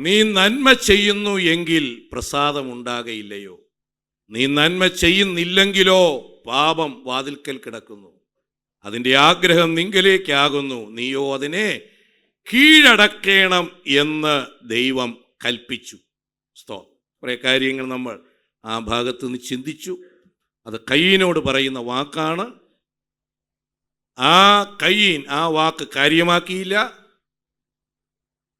നീ നന്മ ചെയ്യുന്നു എങ്കിൽ പ്രസാദമുണ്ടാകയില്ലയോ? നീ നന്മ ചെയ്യുന്നില്ലെങ്കിലോ പാപം വാതിൽക്കൽ കിടക്കുന്നു, അതിൻ്റെ ആഗ്രഹം നിങ്കലേക്കാകുന്നു, നീയോ അതിനെ കീഴടക്കേണം എന്ന് ദൈവം കൽപ്പിച്ചു. കുറേ കാര്യങ്ങൾ നമ്മൾ ആ ഭാഗത്ത് നിന്ന് ചിന്തിച്ചു. അത് കയീനോട് പറയുന്ന വാക്കാണ്. ആ കയീൻ ആ വാക്ക് കാര്യമാക്കിയില്ല.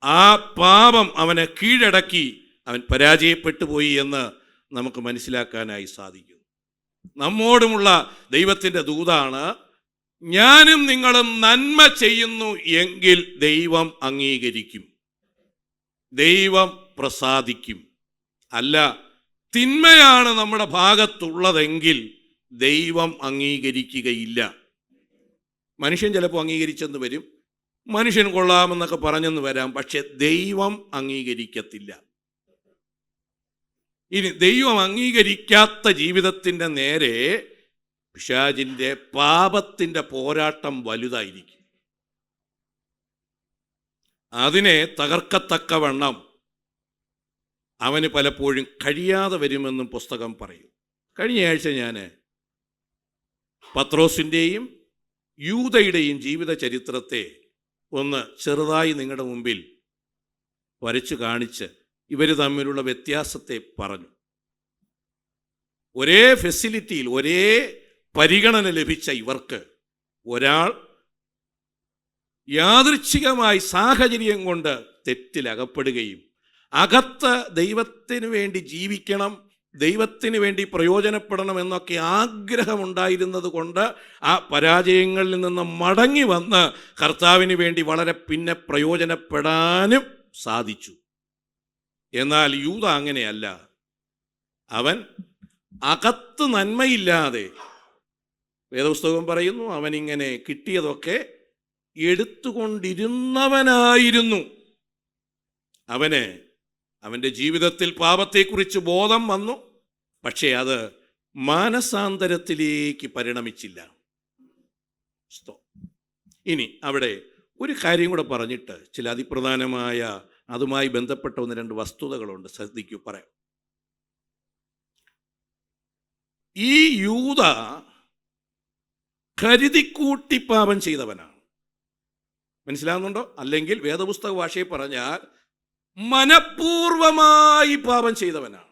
ആ പാപം അവനെ കീഴടക്കി, അവൻ പരാജയപ്പെട്ടു പോയി എന്ന് നമുക്ക് മനസ്സിലാക്കാനായി സാധിക്കും. നമ്മോടുമുള്ള ദൈവത്തിൻ്റെ ദൂതാണ്, ഞാനും നിങ്ങളും നന്മ ചെയ്യുന്നു എങ്കിൽ ദൈവം അംഗീകരിക്കും, ദൈവം പ്രസാദിക്കും. അല്ല, തിന്മയാണ് നമ്മുടെ ഭാഗത്തുള്ളതെങ്കിൽ ദൈവം അംഗീകരിക്കുകയില്ല. മനുഷ്യൻ ചിലപ്പോൾ അംഗീകരിച്ചെന്ന് വരും, മനുഷ്യൻ കൊള്ളാമെന്നൊക്കെ പറഞ്ഞെന്ന് വരാം, പക്ഷെ ദൈവം അംഗീകരിക്കത്തില്ല. ഇനി ദൈവം അംഗീകരിക്കാത്ത ജീവിതത്തിൻ്റെ നേരെ പിശാചിൻ്റെ പാപത്തിൻ്റെ പോരാട്ടം വലുതായിരിക്കും. അതിനെ തകർക്കത്തക്കവണ്ണം അവന് പലപ്പോഴും കഴിയാതെ വരുമെന്നും പുസ്തകം പറയും. കഴിഞ്ഞ ആഴ്ച ഞാൻ പത്രോസിൻ്റെയും യൂദയുടെയും ജീവിത ചരിത്രത്തെ ഒന്ന് ചെറുതായി നിങ്ങളുടെ മുമ്പിൽ വരച്ചു കാണിച്ച് ഇവർ തമ്മിലുള്ള വ്യത്യാസത്തെ പറഞ്ഞു. ഒരേ ഫെസിലിറ്റിയിൽ ഒരേ പരിഗണന ലഭിച്ച ഇവർക്ക് ഒരാൾ യാദൃച്ഛികമായി സാഹചര്യം കൊണ്ട് തെറ്റിലകപ്പെടുകയും അകത്ത് ദൈവത്തിന് വേണ്ടി ജീവിക്കണം, ദൈവത്തിന് വേണ്ടി പ്രയോജനപ്പെടണം എന്നൊക്കെ ആഗ്രഹമുണ്ടായിരുന്നത് കൊണ്ട് ആ പരാജയങ്ങളിൽ നിന്ന് മടങ്ങി വന്ന് കർത്താവിന് വേണ്ടി വളരെ പിന്നെ പ്രയോജനപ്പെടാനും സാധിച്ചു. എന്നാൽ യൂദ അങ്ങനെയല്ല. അവൻ അകത്ത് നന്മയില്ലാതെ, വേദപുസ്തകം പറയുന്നു, അവനിങ്ങനെ കിട്ടിയതൊക്കെ എടുത്തുകൊണ്ടിരുന്നവനായിരുന്നു. അവന് അവൻ്റെ ജീവിതത്തിൽ പാപത്തെക്കുറിച്ച് ബോധം വന്നു, പക്ഷേ അത് മാനസാന്തരത്തിലേക്ക് പരിണമിച്ചില്ല. ഇനി അവിടെ ഒരു കാര്യം കൂടെ പറഞ്ഞിട്ട് ചില അതിപ്രധാനമായ അതുമായി ബന്ധപ്പെട്ട ഒന്ന് രണ്ട് വസ്തുതകളുണ്ട്, ശ്രദ്ധിക്കൂ, പറയാം. ഈ യൂദ കരുതിക്കൂട്ടി പാപം ചെയ്തവനാണ്. മനസ്സിലാകുന്നുണ്ടോ? അല്ലെങ്കിൽ വേദപുസ്തക ഭാഷയിൽ പറഞ്ഞാൽ മനഃപൂർവമായി പാപം ചെയ്തവനാണ്.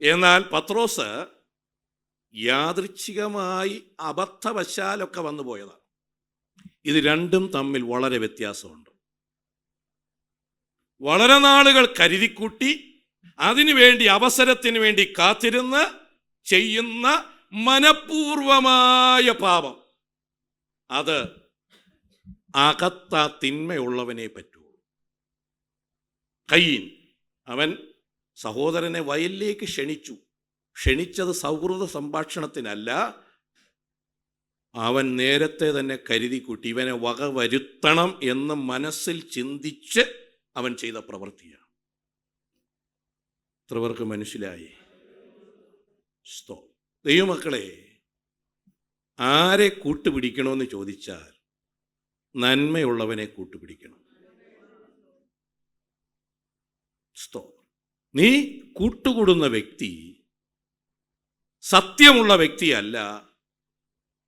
എന്നാൽ പത്രോസ് യാദൃച്ഛികമായി അബദ്ധവശാലൊക്കെ വന്നു പോയതാണ്. ഇത് രണ്ടും തമ്മിൽ വളരെ വ്യത്യാസമുണ്ട്. വളരെ നാളുകൾ കരുതിക്കൂട്ടി അതിനുവേണ്ടി അവസരത്തിന് വേണ്ടി കാത്തിരുന്ന് ചെയ്യുന്ന മനഃപൂർവമായ പാപം, അത് അകത്ത തിന്മയുള്ളവനെ പറ്റൂ. കയീൻ അവൻ സഹോദരനെ വയലിലേക്ക് ക്ഷണിച്ചത് സൗഹൃദ സംഭാഷണത്തിനല്ല. അവൻ നേരത്തെ തന്നെ കരുതിക്കൂട്ടി ഇവനെ വകവരുത്തണം എന്ന് മനസ്സിൽ ചിന്തിച്ച് അവൻ ചെയ്ത പ്രവൃത്തിയാണ്. എത്രവർക്ക് മനസ്സിലായി? ദൈവമക്കളെ, ആരെ കൂട്ടുപിടിക്കണമെന്ന് ചോദിച്ചാൽ നന്മയുള്ളവനെ കൂട്ടുപിടിക്കണം. നീ കൂട്ടുകൂടുന്ന വ്യക്തി സത്യമുള്ള വ്യക്തിയല്ല,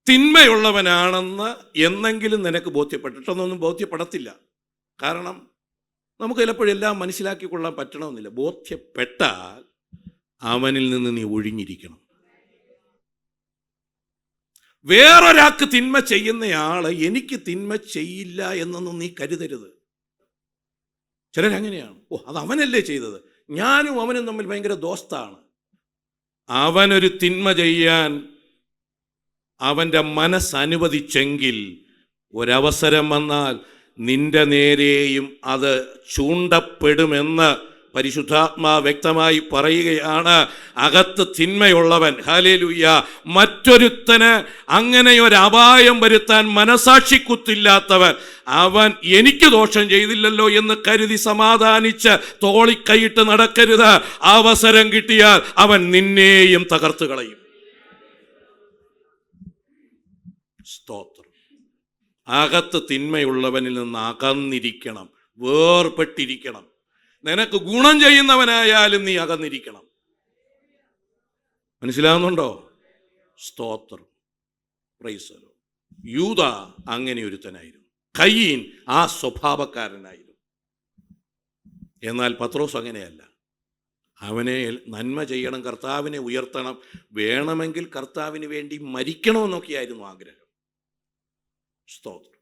തിന്മയുള്ളവനാണെന്ന് എന്നെങ്കിലും നിനക്ക് ബോധ്യപ്പെട്ടിട്ടൊന്നും ബോധ്യപ്പെടത്തില്ല. കാരണം നമുക്ക് ചിലപ്പോഴും എല്ലാം മനസ്സിലാക്കിക്കൊള്ളാൻ പറ്റണമെന്നില്ല. ബോധ്യപ്പെട്ടാൽ അവനിൽ നിന്ന് നീ ഒഴിഞ്ഞിരിക്കണം. വേറൊരാൾക്ക് തിന്മ ചെയ്യുന്നയാള് എനിക്ക് തിന്മ ചെയ്യില്ല എന്നൊന്നും നീ കരുതരുത്. ചിലരങ്ങനെയാണ്. അത് അവനല്ലേ ചെയ്തത്, ഞാനും അവനും തമ്മിൽ ഭയങ്കര ദോസ്താണ്. അവനൊരു തിന്മ ചെയ്യാൻ അവൻ്റെ മനസ്സനുവദിച്ചെങ്കിൽ ഒരവസരം വന്നാൽ നിന്റെ നേരെയും അത് ചൂണ്ടപ്പെടുമെന്ന് പരിശുദ്ധാത്മാ വ്യക്തമായി പറയുകയാണ്. അകത്ത് തിന്മയുള്ളവൻ, ഹല്ലേലൂയ, മറ്റൊരുത്തന് അങ്ങനെ ഒരു അപായം വരുത്താൻ മനസാക്ഷിക്കുത്തില്ലാത്തവൻ, അവൻ എനിക്ക് ദോഷം ചെയ്തില്ലല്ലോ എന്ന് കരുതി സമാധാനിച്ച് തോളിക്കൈയിട്ട് നടക്കരുത്. അവസരം കിട്ടിയാൽ അവൻ നിന്നെയും തകർത്ത് കളയും. സ്തോത്രം. അകത്ത് തിന്മയുള്ളവനിൽ നിന്ന് അകന്നിരിക്കണം. വേർപെട്ടിരിക്കണം. നിനക്ക് ഗുണം ചെയ്യുന്നവനായാലും നീ അകന്നിരിക്കണം. മനസ്സിലാവുന്നുണ്ടോ? സ്തോത്രം. Price the Lord. യൂദ അങ്ങനെ ഒരുത്തനായിരുന്നു. കയീൻ ആ സ്വഭാവക്കാരനായിരുന്നു. എന്നാൽ പത്രോസ് അങ്ങനെയല്ല. അവനെ നന്മ ചെയ്യണം, കർത്താവിനെ ഉയർത്തണം, വേണമെങ്കിൽ കർത്താവിന് വേണ്ടി മരിക്കണമെന്നൊക്കെയായിരുന്നു ആഗ്രഹം. സ്തോത്രം.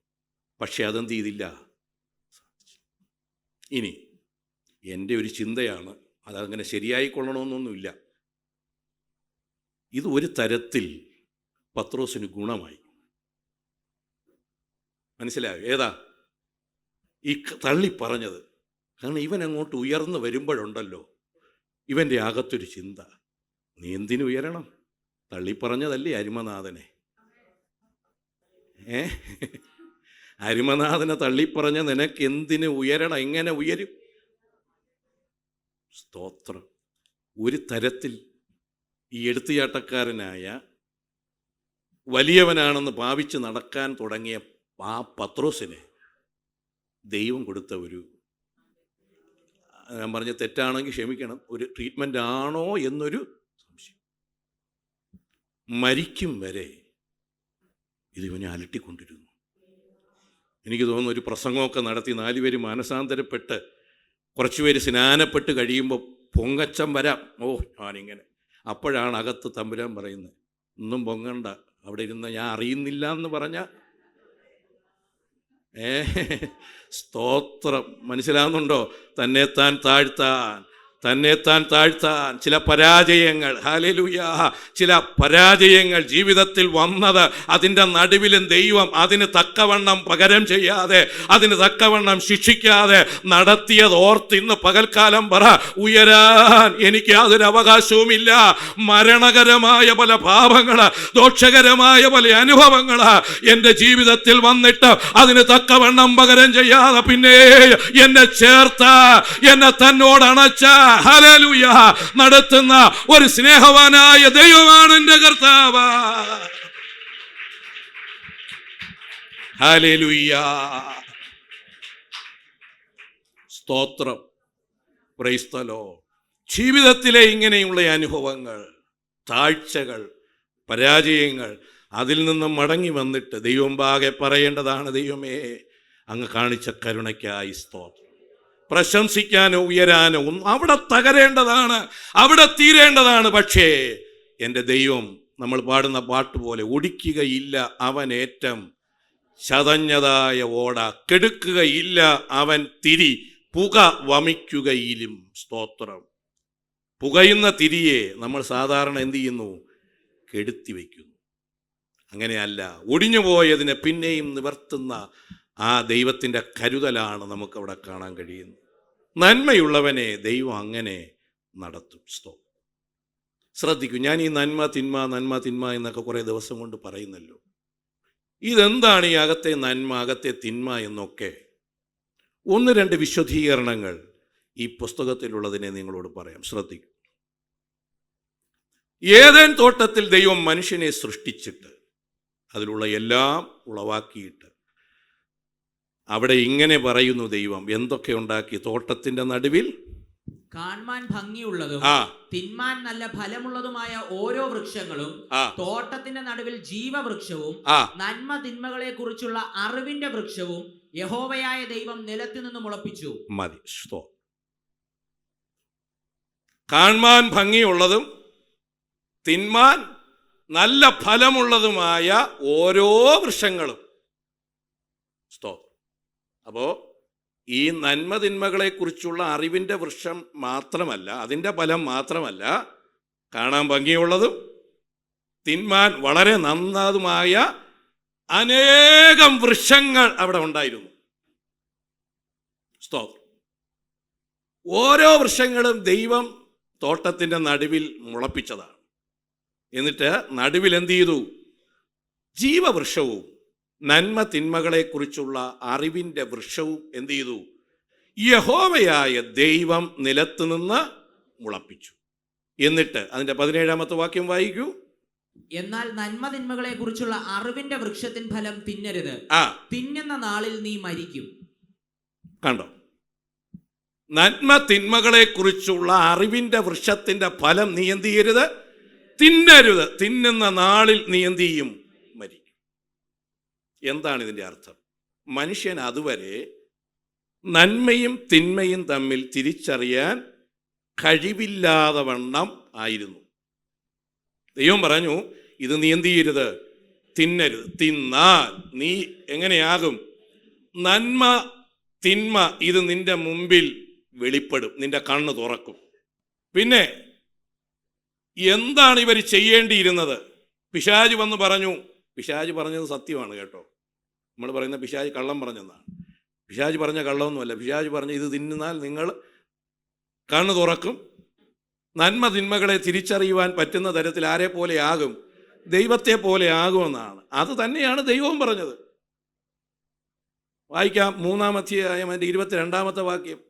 പക്ഷെ അതെന്ത് ചെയ്തില്ല. ഇനി എൻ്റെ ഒരു ചിന്തയാണ്, അതങ്ങനെ ശരിയായിക്കൊള്ളണമെന്നൊന്നുമില്ല. ഇത് ഒരു തരത്തിൽ പത്രോസിന് ഗുണമായി. മനസ്സിലായോ? ഏതാ ഈ തള്ളി പറഞ്ഞത്? കാരണം ഇവൻ അങ്ങോട്ട് ഉയർന്നു വരുമ്പോഴുണ്ടല്ലോ ഇവൻ്റെ അകത്തൊരു ചിന്ത, നീ എന്തിനു ഉയരണം? തള്ളിപ്പറഞ്ഞതല്ലേ അരുമനാഥനെ. അരുമനാഥനെ തള്ളിപ്പറഞ്ഞ നിനക്ക് എന്തിന് ഉയരണം? എങ്ങനെ ഉയരും? സ്തോത്രം. ഒരു തരത്തിൽ ഈ എടുത്തുചാട്ടക്കാരനായ വലിയവനാണെന്ന് ഭാവിച്ച് നടക്കാൻ തുടങ്ങിയ ആ പത്രോസിന് ദൈവം കൊടുത്ത ഒരു, ഞാൻ പറഞ്ഞ തെറ്റാണെങ്കിൽ ക്ഷമിക്കണം, ഒരു ട്രീറ്റ്മെൻ്റ് ആണോ എന്നൊരു സംശയം. മരിക്കും വരെ ഇതിവനെ അലട്ടിക്കൊണ്ടിരുന്നു. എനിക്ക് തോന്നുന്നു ഒരു പ്രസംഗമൊക്കെ നടത്തി 4 പേര് മാനസാന്തരപ്പെട്ട് കുറച്ച് പേര് സ്നാനപ്പെട്ട് കഴിയുമ്പോൾ പൊങ്ങച്ചം വരാം. ഞാനിങ്ങനെ. അപ്പോഴാണ് അകത്ത് തമ്പുരാൻ പറയുന്നത്, ഒന്നും പൊങ്ങണ്ട, അവിടെ ഇരുന്ന് ഞാൻ അറിയുന്നില്ല എന്ന് പറഞ്ഞ സ്തോത്രം. മനസ്സിലാവുന്നുണ്ടോ? തന്നെത്താൻ താഴ്ത്താൻ ചില പരാജയങ്ങൾ, ഹല്ലേലൂയ, ചില പരാജയങ്ങൾ ജീവിതത്തിൽ വന്നത്, അതിൻ്റെ നടുവിലും ദൈവം അതിന് തക്കവണ്ണം പകരം ചെയ്യാതെ, അതിന് തക്കവണ്ണം ശിക്ഷിക്കാതെ നടത്തിയത് ഓർത്ത് ഇന്ന് പകൽക്കാലം പറ, ഉയരാൻ എനിക്ക് യാതൊരു അവകാശവുമില്ല. മരണകരമായ പല പാപങ്ങൾ, ദോഷകരമായ പല അനുഭവങ്ങൾ എൻ്റെ ജീവിതത്തിൽ വന്നിട്ട് അതിന് തക്കവണ്ണം പകരം ചെയ്യാതെ പിന്നെ എന്നെ ചേർത്ത, എന്നെ തന്നോട് അണച്ച, ഹല്ലേലൂയ, നടത്തുന്ന ഒരു സ്നേഹവാനായ ദൈവമാണ് എൻ്റെ കർത്താവ്. ഹല്ലേലൂയ. സ്തോത്രം. Price the Lord. ജീവിതത്തിലെ ഇങ്ങനെയുള്ള അനുഭവങ്ങൾ, താഴ്ചകൾ, പരാജയങ്ങൾ, അതിൽ നിന്നും മടങ്ങി വന്നിട്ട് ദൈവമുമ്പാകെ പറയേണ്ടതാണ്, ദൈവമേ അങ്ങ് കാണിച്ച കരുണയ്ക്കായി സ്തോത്രം. പ്രശംസിക്കാനോ ഉയരാനോ അവിടെ തകരേണ്ടതാണ്, അവിടെ തീരേണ്ടതാണ്. പക്ഷേ എൻ്റെ ദൈവം, നമ്മൾ പാടുന്ന പാട്ട് പോലെ, ഒടിക്കുകയില്ല അവനേറ്റം ചതഞ്ഞതായ ഓട, കെടുക്കുകയില്ല അവൻ തിരി, പുക വമിക്കുകയിലും. സ്തോത്രം. പുകയുന്ന തിരിയെ നമ്മൾ സാധാരണ എന്ത് ചെയ്യുന്നു? കെടുത്തി വയ്ക്കുന്നു. അങ്ങനെയല്ല, ഒടിഞ്ഞു പോയതിനെ പിന്നെയും നിവർത്തുന്ന ആ ദൈവത്തിൻ്റെ കരുതലാണ് നമുക്കവിടെ കാണാൻ കഴിയുന്നത്. നന്മയുള്ളവനെ ദൈവം അങ്ങനെ നടത്തും. ശ്രദ്ധിക്കൂ, ഞാൻ ഈ നന്മ തിന്മ എന്നൊക്കെ കുറേ ദിവസം കൊണ്ട് പറയുന്നല്ലോ. ഇതെന്താണ് ഈ അകത്തെ നന്മ, അകത്തെ തിന്മ എന്നൊക്കെ 1-2 വിശദീകരണങ്ങൾ ഈ പുസ്തകത്തിലുള്ളതിനെ നിങ്ങളോട് പറയാം. ശ്രദ്ധിക്കൂ. ഏദൻ തോട്ടത്തിൽ ദൈവം മനുഷ്യനെ സൃഷ്ടിച്ചിട്ട് അതിലുള്ള എല്ലാം ഉളവാക്കിയിട്ട് അവിടെ ഇങ്ങനെ പറയുന്നു, ദൈവം എന്തൊക്കെ ഉണ്ടാക്കി? തോട്ടത്തിന്റെ നടുവിൽ കാണാൻ ഭംഗിയുള്ളതും തിന്മാൻ നല്ല ഫലമുള്ളതുമായ ഓരോ വൃക്ഷങ്ങളും, തോട്ടത്തിന്റെ നടുവിൽ ജീവവൃക്ഷവും നന്മ തിന്മകളെ കുറിച്ചുള്ള അറിവിന്റെ വൃക്ഷവും യഹോവയായ ദൈവം നിലത്തു നിന്ന് മുളപ്പിച്ചു. മതി. കാണാൻ ഭംഗിയുള്ളതും തിന്മാൻ നല്ല ഫലമുള്ളതുമായ ഓരോ വൃക്ഷങ്ങളും. അപ്പോൾ ഈ നന്മ തിന്മകളെ കുറിച്ചുള്ള അറിവിൻ്റെ വൃക്ഷം മാത്രമല്ല, അതിൻ്റെ ഫലം മാത്രമല്ല, കാണാൻ ഭംഗിയുള്ളതും തിന്മാൻ വളരെ നന്നതുമായ അനേകം വൃക്ഷങ്ങൾ അവിടെ ഉണ്ടായിരുന്നു. സ്തോത്രം. ഓരോ വൃക്ഷങ്ങളും ദൈവം തോട്ടത്തിൻ്റെ നടുവിൽ മുളപ്പിച്ചതാണ്. എന്നിട്ട് നടുവിൽ എന്ത് ചെയ്തു? ജീവവൃക്ഷവും നന്മ തിന്മകളെ കുറിച്ചുള്ള അറിവിൻ്റെ വൃക്ഷവും എന്ത് ചെയ്തു? യഹോവയായ ദൈവം നിലത്ത് നിന്ന് മുളപ്പിച്ചു. എന്നിട്ട് അതിൻ്റെ 17-ാമത്തെ വാക്യം വായിക്കൂ. എന്നാൽ നന്മ തിന്മകളെ കുറിച്ചുള്ള അറിവിന്റെ വൃക്ഷത്തിൻ ഫലം തിന്നരുത്, തിന്നുന്ന നാളിൽ നീ മരിക്കും. കണ്ടോ? നന്മ തിന്മകളെക്കുറിച്ചുള്ള അറിവിൻ്റെ വൃക്ഷത്തിൻ്റെ ഫലം നീ എന്ത് ചെയ്യരുത്? തിന്നരുത്. തിന്നുന്ന നാളിൽ നീ എന്ത് ചെയ്യും? മരിക്കും. എന്താണ് ഇതിൻ്റെ അർത്ഥം? മനുഷ്യൻ അതുവരെ നന്മയും തിന്മയും തമ്മിൽ തിരിച്ചറിയാൻ കഴിവില്ലാതെ വണ്ണം ആയിരുന്നു. ദൈവം പറഞ്ഞു, ഇത് നീ എന്ത് ചെയ്യരുത്? തിന്നരുത്. തിന്നാൽ നീ എങ്ങനെയാകും? നന്മ തിന്മ ഇത് നിന്റെ മുമ്പിൽ വെളിപ്പെടും, നിന്റെ കണ്ണ് തുറക്കും. പിന്നെ എന്താണ് ഇവർ ചെയ്യേണ്ടിയിരുന്നത്? പിശാച് വന്ന് പറഞ്ഞു. പിശാച് പറഞ്ഞത് സത്യമാണ് കേട്ടോ. നമ്മൾ പറയുന്ന പിശാച് കള്ളം പറഞ്ഞെന്നാണ്. പിശാച് പറഞ്ഞ കള്ളമൊന്നുമല്ല. പിശാച് പറഞ്ഞ ഇത് തിന്നാൽ നിങ്ങൾ കണ്ണ് തുറക്കും, നന്മ തിന്മകളെ തിരിച്ചറിയുവാൻ പറ്റുന്ന തരത്തിൽ ആരെ പോലെ ആകും? ദൈവത്തെ പോലെ ആകുമെന്നാണ്. അത് തന്നെയാണ് ദൈവവും പറഞ്ഞത്. വായിക്കാം 3-ാം അധ്യായം 22-ാമത്തെ വാക്യം.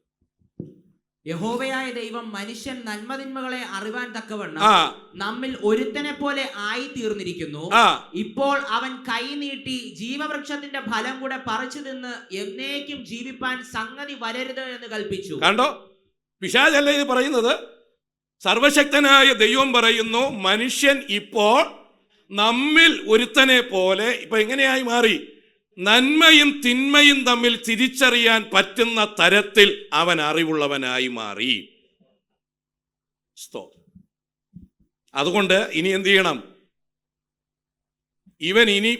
യഹോവയായ ദൈവം മനുഷ്യൻ നന്മതിന്മകളെ അറിവാൻ തക്കവണ്ണം നമ്മിൽ ഒരുത്തനെ പോലെ ആയി തീർന്നിരിക്കുന്നു. ഇപ്പോൾ അവൻ കൈ നീട്ടി ജീവവൃക്ഷത്തിന്റെ ഫലം കൂടെ പറിച്ചു തിന്ന് എന്നേക്കും ജീവിപ്പാൻ സംഗതി വരരുത് എന്ന് കൽപ്പിച്ചു. കണ്ടോ? പിശാചല്ല ഇത് പറയുന്നത്. സർവശക്തനായ ദൈവം പറയുന്നു, മനുഷ്യൻ ഇപ്പോൾ നമ്മിൽ ഒരുത്തനെ പോലെ ഇപ്പൊ എങ്ങനെയായി മാറി? നന്മയും തിന്മയും തമ്മിൽ തിരിച്ചറിയാൻ പറ്റുന്ന തരത്തിൽ അവൻ അറിവുള്ളവനായി മാറി. അതുകൊണ്ട് ഇനി എന്ത് ചെയ്യണം? ഇവൻ ഇനി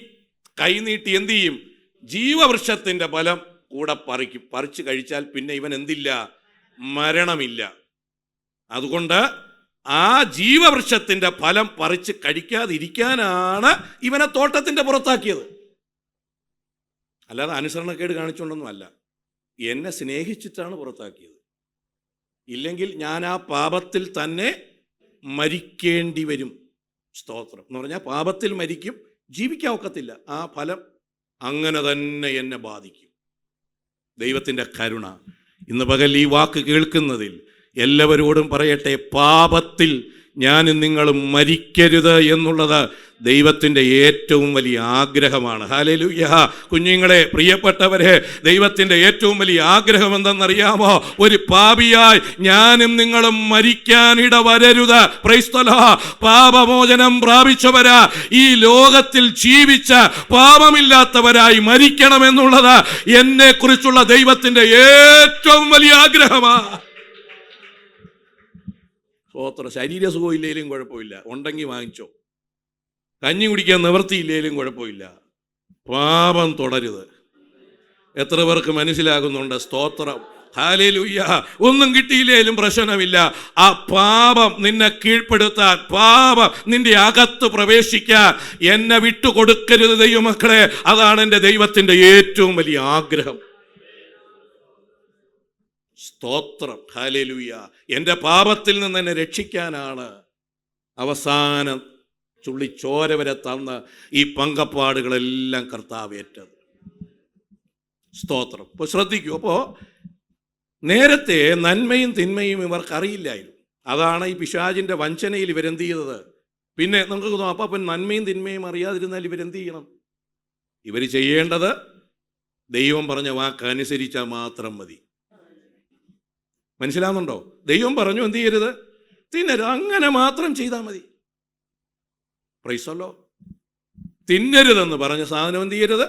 കൈനീട്ടി എന്ത് ചെയ്യും? ജീവവൃക്ഷത്തിന്റെ ഫലം കൂടെ പറിക്കും. പറിച്ചു കഴിച്ചാൽ പിന്നെ ഇവൻ എന്തില്ല? മരണമില്ല. അതുകൊണ്ട് ആ ജീവവൃക്ഷത്തിന്റെ ഫലം പറിച്ച് കഴിക്കാതിരിക്കാനാണ് ഇവനെ തോട്ടത്തിന്റെ പുറത്താക്കിയത്. അല്ലാതെ അനുസരണക്കേട് കാണിച്ചുകൊണ്ടൊന്നും അല്ല. എന്നെ സ്നേഹിച്ചിട്ടാണ് പുറത്താക്കിയത്. ഇല്ലെങ്കിൽ ഞാൻ ആ പാപത്തിൽ തന്നെ മരിക്കേണ്ടി വരും. സ്തോത്രം എന്ന് പറഞ്ഞാൽ പാപത്തിൽ മരിക്കും, ജീവിക്കാൻ ഒക്കത്തില്ല. ആ ഫലം അങ്ങനെ തന്നെ എന്നെ ബാധിക്കും. ദൈവത്തിൻ്റെ കരുണ. ഇന്ന് പകൽ ഈ വാക്ക് കേൾക്കുന്നതിൽ എല്ലാവരോടും പറയട്ടെ, പാപത്തിൽ ഞാനും നിങ്ങളും മരിക്കരുത് എന്നുള്ളത് ദൈവത്തിൻ്റെ ഏറ്റവും വലിയ ആഗ്രഹമാണ്. ഹല്ലേലൂയ. കുഞ്ഞുങ്ങളെ, പ്രിയപ്പെട്ടവരെ, ദൈവത്തിൻ്റെ ഏറ്റവും വലിയ ആഗ്രഹം എന്തെന്നറിയാമോ? ഒരു പാപിയായി ഞാനും നിങ്ങളും മരിക്കാനിട വരരുത്. Price the Lord. പാപമോചനം പ്രാപിച്ചവരാ ഈ ലോകത്തിൽ ജീവിച്ച പാപമില്ലാത്തവരായി മരിക്കണമെന്നുള്ളത് എന്നെ കുറിച്ചുള്ള ദൈവത്തിൻ്റെ ഏറ്റവും വലിയ ആഗ്രഹമാണ്. ശരീരസുഖം ഇല്ലെങ്കിലും കുഴപ്പമില്ല, ഉണ്ടെങ്കിൽ വാങ്ങിച്ചോ. കഞ്ഞി കുടിക്കാൻ നിവൃത്തിയില്ലെങ്കിലും കുഴപ്പമില്ല, പാപം തുടരുത്. എത്ര പേർക്ക് മനസ്സിലാകുന്നുണ്ട്? സ്തോത്രം. ഹല്ലേലൂയ. ഒന്നും കിട്ടിയില്ലേലും പ്രശ്നമില്ല. ആ പാപം നിന്നെ കീഴ്പ്പെടുത്താൻ, പാപം നിന്റെ അകത്ത് പ്രവേശിക്കാൻ എന്നെ വിട്ടുകൊടുക്കരുത് ദൈവമക്കളെ. അതാണ് എൻ്റെ ദൈവത്തിൻ്റെ ഏറ്റവും വലിയ ആഗ്രഹം. സ്തോത്രം. ഹല്ലേലൂയ. എൻ്റെ പാപത്തിൽ നിന്ന് എന്നെ രക്ഷിക്കാനാണ് അവസാനം ചുള്ളിച്ചോര വരെ തന്ന് ഈ പങ്കപ്പാടുകളെല്ലാം കർത്താവ് ഏറ്റത്. സ്തോത്രം. ഇപ്പോൾ ശ്രദ്ധിക്കൂ. അപ്പോൾ നേരത്തെ നന്മയും തിന്മയും ഇവർക്കറിയില്ലായിരുന്നു. അതാണ് ഈ പിശാചിൻ്റെ വഞ്ചനയിൽ ഇവരെന്ത് ചെയ്തത്. പിന്നെ നമുക്ക് തോന്നും, അപ്പം നന്മയും തിന്മയും അറിയാതിരുന്നാൽ ഇവരെന്ത് ചെയ്യണം? ഇവർ ചെയ്യേണ്ടത് ദൈവം പറഞ്ഞ വാക്കനുസരിച്ചാൽ മാത്രം മതി. മനസ്സിലാവുന്നുണ്ടോ? ദൈവം പറഞ്ഞു എന്ത് ചെയ്യരുത്? തിന്നരുത്. അങ്ങനെ മാത്രം ചെയ്താൽ മതി. Price the Lord. തിന്നരുതെന്ന് പറഞ്ഞ സാധനം എന്ത് ചെയ്യരുത്?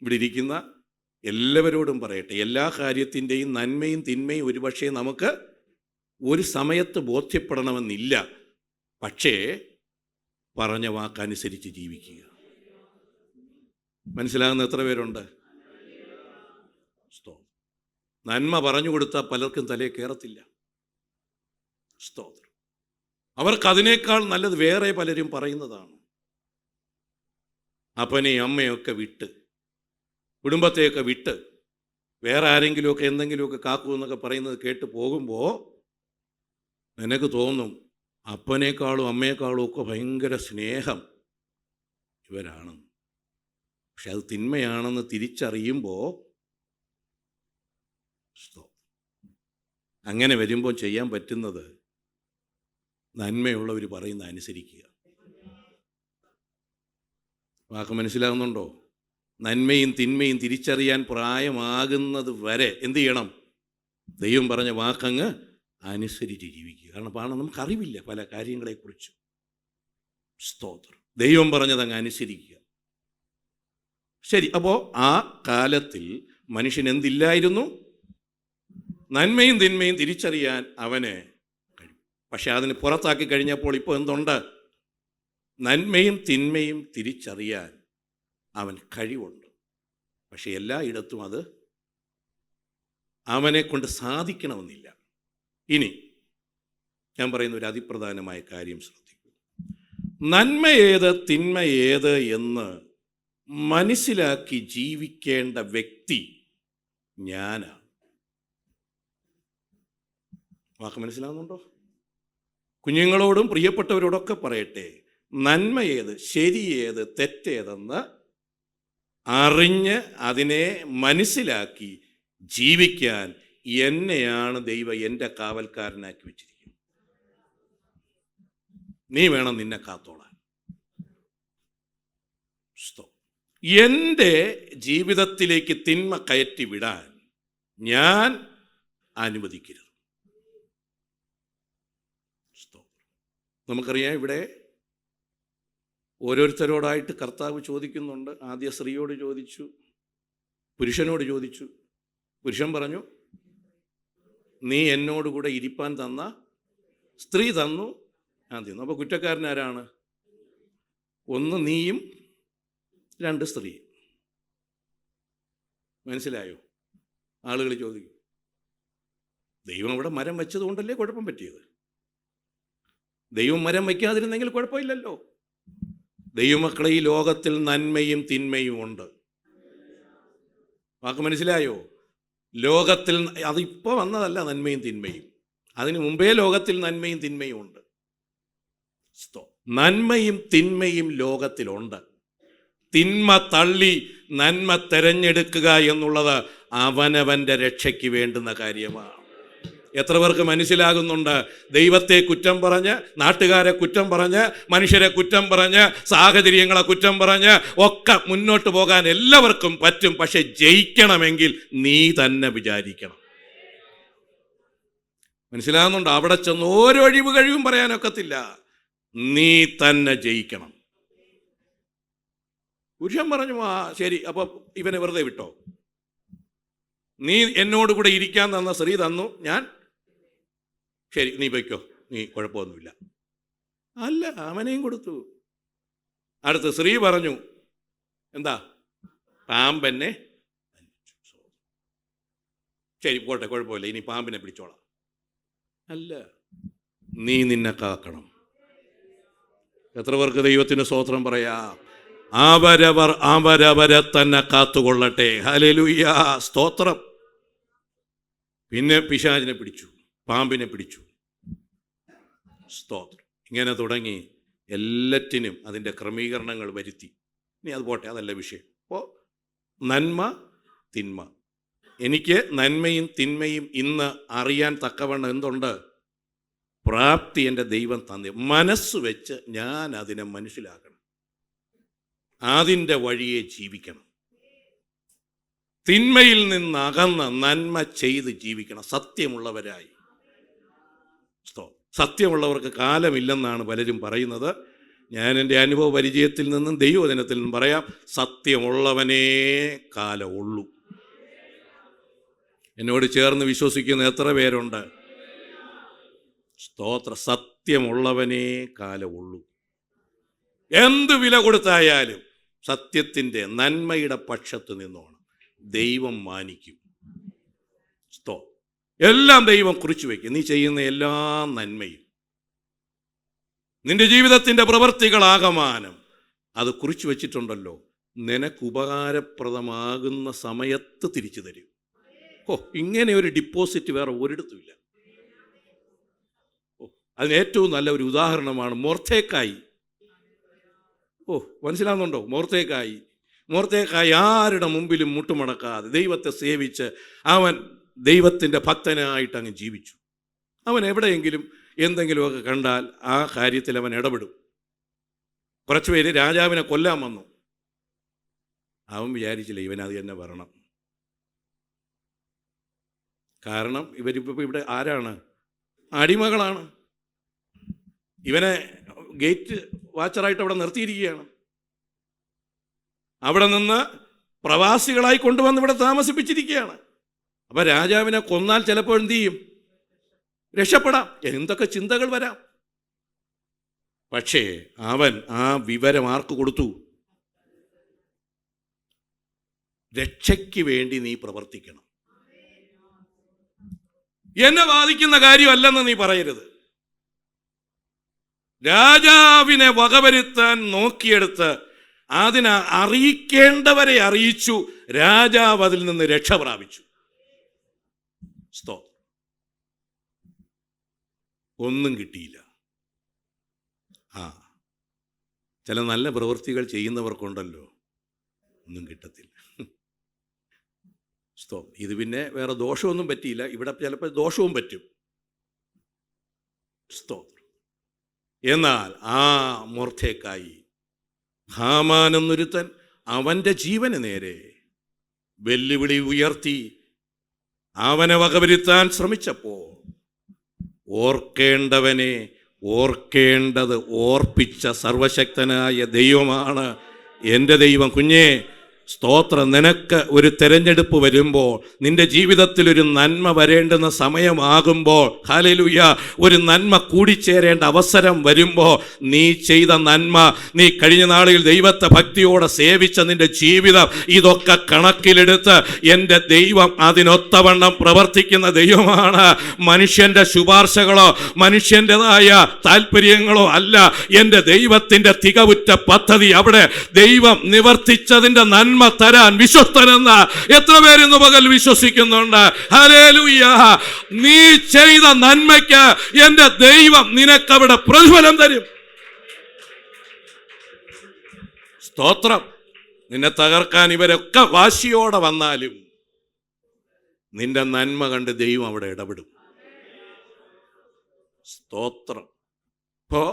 ഇവിടെ ഇരിക്കുന്ന എല്ലാവരോടും പറയട്ടെ, എല്ലാ കാര്യത്തിൻ്റെയും നന്മയും തിന്മയും ഒരുപക്ഷെ നമുക്ക് ഒരു സമയത്ത് ബോധ്യപ്പെടണമെന്നില്ല. പക്ഷേ പറഞ്ഞ വാക്കനുസരിച്ച് ജീവിക്കുക. മനസ്സിലാകുന്ന എത്ര പേരുണ്ട്? നന്മ പറഞ്ഞു കൊടുത്താൽ പലർക്കും തലേ കയറത്തില്ല. സ്തോത്രം. അവർക്കതിനേക്കാൾ നല്ലത് വേറെ പലരും പറയുന്നതാണ്. അപ്പനെയും അമ്മയൊക്കെ വിട്ട്, കുടുംബത്തെയൊക്കെ വിട്ട് വേറെ ആരെങ്കിലുമൊക്കെ എന്തെങ്കിലുമൊക്കെ കാക്കുമെന്നൊക്കെ പറയുന്നത് കേട്ട് പോകുമ്പോൾ നിനക്ക് തോന്നും അപ്പനേക്കാളും അമ്മയെക്കാളും ഒക്കെ ഭയങ്കര സ്നേഹം ഇവരാണ്. പക്ഷെ അത് തിന്മയാണെന്ന് തിരിച്ചറിയുമ്പോൾ അങ്ങനെ വരുമ്പോൾ ചെയ്യാൻ പറ്റുന്നത് നന്മയുള്ളവർ പറയുന്ന അനുസരിക്കുക. വാക്ക് മനസ്സിലാകുന്നുണ്ടോ? നന്മയും തിന്മയും തിരിച്ചറിയാൻ പ്രായമാകുന്നത് വരെ എന്ത് ചെയ്യണം? ദൈവം പറഞ്ഞ വാക്കങ്ങ് അനുസരിച്ച് ജീവിക്കുക. കാരണം നമുക്കറിവില്ല പല കാര്യങ്ങളെക്കുറിച്ച്. സ്തോത്രം. ദൈവം പറഞ്ഞതങ്ങ് അനുസരിക്കുക. ശരി, അപ്പോൾ ആ കാലത്തിൽ മനുഷ്യൻ എന്തില്ലായിരുന്നു? നന്മയും തിന്മയും തിരിച്ചറിയാൻ അവന് കഴിയും. പക്ഷെ അതിന് പുറത്താക്കി കഴിഞ്ഞപ്പോൾ ഇപ്പോൾ എന്തുണ്ട്? നന്മയും തിന്മയും തിരിച്ചറിയാൻ അവൻ കഴിവുണ്ട്. പക്ഷെ എല്ലായിടത്തും അത് അവനെ കൊണ്ട് സാധിക്കണമെന്നില്ല. ഇനി ഞാൻ പറയുന്ന ഒരു അതിപ്രധാനമായ കാര്യം ശ്രദ്ധിക്കൂ. നന്മ ഏത് തിന്മ ഏത് എന്ന് മനസ്സിലാക്കി ജീവിക്കേണ്ട വ്യക്തി ഞാനാണ്. വാക്ക് മനസ്സിലാകുന്നുണ്ടോ? കുഞ്ഞുങ്ങളോടും പ്രിയപ്പെട്ടവരോടൊക്കെ പറയട്ടെ, നന്മ ഏത് ശരി ഏത് തെറ്റേതെന്ന് അറിഞ്ഞ് അതിനെ മനസ്സിലാക്കി ജീവിക്കാൻ എന്നെയാണ് ദൈവം എൻ്റെ കാവൽക്കാരനാക്കി വെച്ചിരിക്കുന്നത്. നീ വേണം നിന്നെ കാത്തോളാൻ. എൻ്റെ ജീവിതത്തിലേക്ക് തിന്മ കയറ്റി വിടാൻ ഞാൻ അനുവദിക്കരുത്. നമുക്കറിയാം, ഇവിടെ ഓരോരുത്തരോടായിട്ട് കർത്താവ് ചോദിക്കുന്നുണ്ട്. ആദ്യ സ്ത്രീയോട് ചോദിച്ചു, പുരുഷനോട് ചോദിച്ചു. പുരുഷൻ പറഞ്ഞു, നീ എന്നോടുകൂടെ ഇരിപ്പാൻ തന്ന സ്ത്രീ തന്നു, ഞാൻ തിന്നു. അപ്പോൾ കുറ്റക്കാരനാരാണ്? ഒന്ന് നീയും, രണ്ട് സ്ത്രീയും. മനസ്സിലായോ? ആളുകൾ ചോദിക്കും, ദൈവം അവിടെ മരം വെച്ചതുകൊണ്ടല്ലേ കുഴപ്പം പറ്റിയത്? ദൈവം മരം വയ്ക്കാതിരുന്നെങ്കിൽ കുഴപ്പമില്ലല്ലോ. ദൈവമക്കളെ, ഈ ലോകത്തിൽ നന്മയും തിന്മയും ഉണ്ട്. വാക്ക് മനസ്സിലായോ? ലോകത്തിൽ അതിപ്പോൾ വന്നതല്ല നന്മയും തിന്മയും. അതിനു മുമ്പേ ലോകത്തിൽ നന്മയും തിന്മയും ഉണ്ട്. നന്മയും തിന്മയും ലോകത്തിലുണ്ട്. തിന്മ തള്ളി നന്മ തെരഞ്ഞെടുക്കുക എന്നുള്ളത് അവനവൻ്റെ രക്ഷയ്ക്ക് വേണ്ടുന്ന കാര്യമാണ്. എത്ര പേർക്ക് മനസ്സിലാകുന്നുണ്ട്? ദൈവത്തെ കുറ്റം പറഞ്ഞ്, നാട്ടുകാരെ കുറ്റം പറഞ്ഞ്, മനുഷ്യരെ കുറ്റം പറഞ്ഞ്, സാഹചര്യങ്ങളെ കുറ്റം പറഞ്ഞ് ഒക്കെ മുന്നോട്ട് പോകാൻ എല്ലാവർക്കും പറ്റും. പക്ഷെ ജയിക്കണമെങ്കിൽ നീ തന്നെ വിചാരിക്കണം. മനസ്സിലാകുന്നുണ്ട്? അവിടെ ചെന്ന് ഓരോ ഒഴിവ് കഴിവും പറയാനൊക്കത്തില്ല. നീ തന്നെ ജയിക്കണം. പുരുഷൻ പറഞ്ഞു, ആ ശരി, അപ്പൊ ഇവനെ വെറുതെ വിട്ടോ? നീ എന്നോട് കൂടെ ഇരിക്കാൻ തന്ന സ്ത്രീ തന്നു, ഞാൻ ശരി, നീ വയ്ക്കോ, നീ കുഴപ്പമൊന്നുമില്ല. അല്ല, അവനെയും കൊടുത്തു. അടുത്ത് സ്ത്രീ പറഞ്ഞു, എന്താ? പാമ്പെന്നെ. ശരി, പോട്ടെ, കുഴപ്പമില്ല, ഇനി പാമ്പിനെ പിടിച്ചോളാം. അല്ല, നീ നിന്നെ കാക്കണം. എത്ര പേർക്ക് ദൈവത്തിന് സ്തോത്രം പറയാ? അവരവർ അവരവരെ തന്നെ കാത്തുകൊള്ളട്ടെ. ഹല്ലേലൂയ, സ്തോത്രം. പിന്നെ പിശാചിനെ പിടിച്ചു, പാമ്പിനെ പിടിച്ചു. സ്തോത്രം. ഇങ്ങനെ തുടങ്ങി എല്ലാറ്റിനും അതിൻ്റെ ക്രമീകരണങ്ങൾ വരുത്തി. ഇനി അത് പോട്ടെ, അതല്ല വിഷയം. അപ്പോൾ നന്മ തിന്മ, എനിക്ക് നന്മയും തിന്മയും ഇന്ന് അറിയാൻ തക്കവണ്ണം എന്തുണ്ട്? പ്രാപ്തി എൻ്റെ ദൈവം തന്നെ. മനസ്സ് വെച്ച് ഞാൻ അതിനെ മനസ്സിലാക്കണം, അതിൻ്റെ വഴിയെ ജീവിക്കണം. തിന്മയിൽ നിന്നകന്ന് നന്മ ചെയ്ത് ജീവിക്കണം, സത്യമുള്ളവരായി. സത്യമുള്ളവർക്ക് കാലമില്ലെന്നാണ് പലരും പറയുന്നത്. ഞാൻ എൻ്റെ അനുഭവ പരിചയത്തിൽ നിന്നും ദൈവവചനത്തിൽ നിന്നും പറയാം, സത്യമുള്ളവനേ കാലമുള്ളൂ. എന്നോട് ചേർന്ന് വിശ്വസിക്കുന്ന എത്ര പേരുണ്ട്? സ്തോത്ര. സത്യമുള്ളവനേ കാലമുള്ളൂ. എന്ത് വില കൊടുത്തായാലും സത്യത്തിൻ്റെ നന്മയുടെ പക്ഷത്ത് നിന്നോണം. ദൈവം മാനിക്കും. എല്ലാം ദൈവം കുറിച്ചു വയ്ക്കും. നീ ചെയ്യുന്ന എല്ലാ നന്മയും, നിന്റെ ജീവിതത്തിൻ്റെ പ്രവൃത്തികളാകമാനം അത് കുറിച്ചു വച്ചിട്ടുണ്ടല്ലോ. നിനക്ക് ഉപകാരപ്രദമാകുന്ന സമയത്ത് തിരിച്ചു തരും. ഇങ്ങനെ ഒരു ഡിപ്പോസിറ്റ് വേറെ ഒരിടത്തുമില്ല. അതിന് ഏറ്റവും നല്ല ഒരു ഉദാഹരണമാണ് മൊർദെഖായി. മനസ്സിലാകുന്നുണ്ടോ? മൊർദെഖായി ആരുടെ മുമ്പിലും മുട്ടുമടക്കാതെ ദൈവത്തെ സേവിച്ച് അവൻ ദൈവത്തിൻ്റെ ഭക്തനായിട്ട് അങ്ങ് ജീവിച്ചു. അവൻ എവിടെയെങ്കിലും എന്തെങ്കിലുമൊക്കെ കണ്ടാൽ ആ കാര്യത്തിൽ അവൻ ഇടപെടും. കുറച്ചുപേര് രാജാവിനെ കൊല്ലാൻ വന്നു. അവൻ വിചാരിച്ചില്ല ഇവനത് തന്നെ വരണം. കാരണം ഇവരിപ്പോൾ ഇവിടെ ആരാണ്? അടിമകളാണ്. ഇവനെ ഗേറ്റ് വാച്ചറായിട്ട് അവിടെ നിർത്തിയിരിക്കുകയാണ്. അവിടെ നിന്ന് പ്രവാസികളായി കൊണ്ടുവന്ന് ഇവിടെ താമസിപ്പിച്ചിരിക്കുകയാണ്. അപ്പം രാജാവിനെ കൊന്നാൽ ചിലപ്പോൾ എന്തു ചെയ്യും? രക്ഷപ്പെടാം. എന്തൊക്കെ ചിന്തകൾ വരാം. പക്ഷേ അവൻ ആ വിവരം ആർക്ക് കൊടുത്തു? രക്ഷയ്ക്ക് വേണ്ടി നീ പ്രവർത്തിക്കണം. എന്നെ ബാധിക്കുന്ന കാര്യമല്ലെന്ന് നീ പറയരുത്. രാജാവിനെ വകവരുത്താൻ നോക്കിയെടുത്ത് അതിനെ അറിയിക്കേണ്ടവരെ അറിയിച്ചു. രാജാവ് അതിൽ നിന്ന് രക്ഷ പ്രാപിച്ചു. സ്തോത്രം. ഒന്നും കിട്ടിയില്ല. ചില നല്ല പ്രവൃത്തികൾ ചെയ്യുന്നവർക്കുണ്ടല്ലോ, ഒന്നും കിട്ടത്തില്ല. ഇത് പിന്നെ വേറെ ദോഷമൊന്നും പറ്റിയില്ല. ഇവിടെ ചിലപ്പോൾ ദോഷവും പറ്റും. സ്തോത്രം. എന്നാൽ ആ മൊർദെഖായി, ഹാമാൻ എന്നൊരുത്തൻ അവൻ്റെ ജീവന് നേരെ വെല്ലുവിളി ഉയർത്തി അവനെ വകവരുത്താൻ ശ്രമിച്ചപ്പോൾ ഓർക്കേണ്ടവനെ ഓർക്കേണ്ടത് ഓർപ്പിച്ച സർവശക്തനായ ദൈവമാണ് എൻ്റെ ദൈവം. കുഞ്ഞേ, സ്തോത്രം. നിനക്ക് ഒരു തെരഞ്ഞെടുപ്പ് വരുമ്പോൾ, നിന്റെ ജീവിതത്തിൽ ഒരു നന്മ വരേണ്ടുന്ന സമയമാകുമ്പോൾ, ഹല്ലേലൂയ, ഒരു നന്മ കൂടിച്ചേരേണ്ട അവസരം വരുമ്പോൾ, നീ ചെയ്ത നന്മ, നീ കഴിഞ്ഞ നാളിൽ ദൈവത്തെ ഭക്തിയോടെ സേവിച്ച നിന്റെ ജീവിതം, ഇതൊക്കെ കണക്കിലെടുത്ത് എൻ്റെ ദൈവം അതിനൊത്തവണ്ണം പ്രവർത്തിക്കുന്ന ദൈവമാണ്. മനുഷ്യൻ്റെ ശുപാർശകളോ മനുഷ്യൻ്റെതായ താല്പര്യങ്ങളോ അല്ല. എൻ്റെ ദൈവത്തിൻ്റെ തികവുറ്റ പദ്ധതി അവിടെ ദൈവം നിവർത്തിച്ചതിൻ്റെ നന്മ തരാൻ വിശ്വസ്തനെന്ന് എത്ര പേരിന്ന് പകൽ വിശ്വസിക്കുന്നുണ്ട്? ഹല്ലേലൂയ. നീ ചെയ്ത നന്മയ്ക്ക് എൻ്റെ ദൈവം നിനക്കവിടെ പ്രതിഫലം തരും. സ്തോത്രം. നിന്നെ തകർക്കാൻ ഇവരൊക്കെ വാശിയോടെ വന്നാലും നിന്റെ നന്മ കണ്ട് ദൈവം അവിടെ ഇടപെടും. സ്തോത്രം. ഇപ്പോ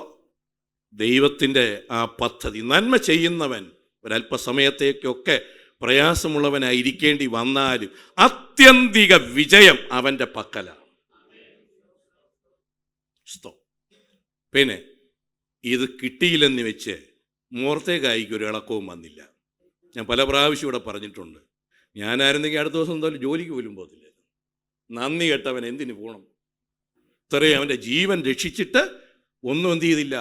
ദൈവത്തിൻ്റെ ആ പദ്ധതി, നന്മ ചെയ്യുന്നവൻ ഒരല്പസമയത്തേക്കൊക്കെ പ്രയാസമുള്ളവനായിരിക്കേണ്ടി വന്നാലും ആത്യന്തിക വിജയം അവൻ്റെ പക്കലാണ്. പിന്നെ ഇത് കിട്ടിയില്ലെന്ന് വെച്ച് മൊർദെഖായിക്ക് ഒരു ഇളക്കവും വന്നില്ല. ഞാൻ പല പ്രാവശ്യം ഇവിടെ പറഞ്ഞിട്ടുണ്ട്. ഞാനായിരുന്നെങ്കിൽ അടുത്ത ദിവസം എന്തായാലും ജോലിക്ക് പോലും പോകത്തില്ല. നന്ദി കെട്ടവൻ എന്തിനു പോകണം? ഇത്രയും അവൻ്റെ ജീവൻ രക്ഷിച്ചിട്ട് ഒന്നും എന്ത് ചെയ്തില്ല.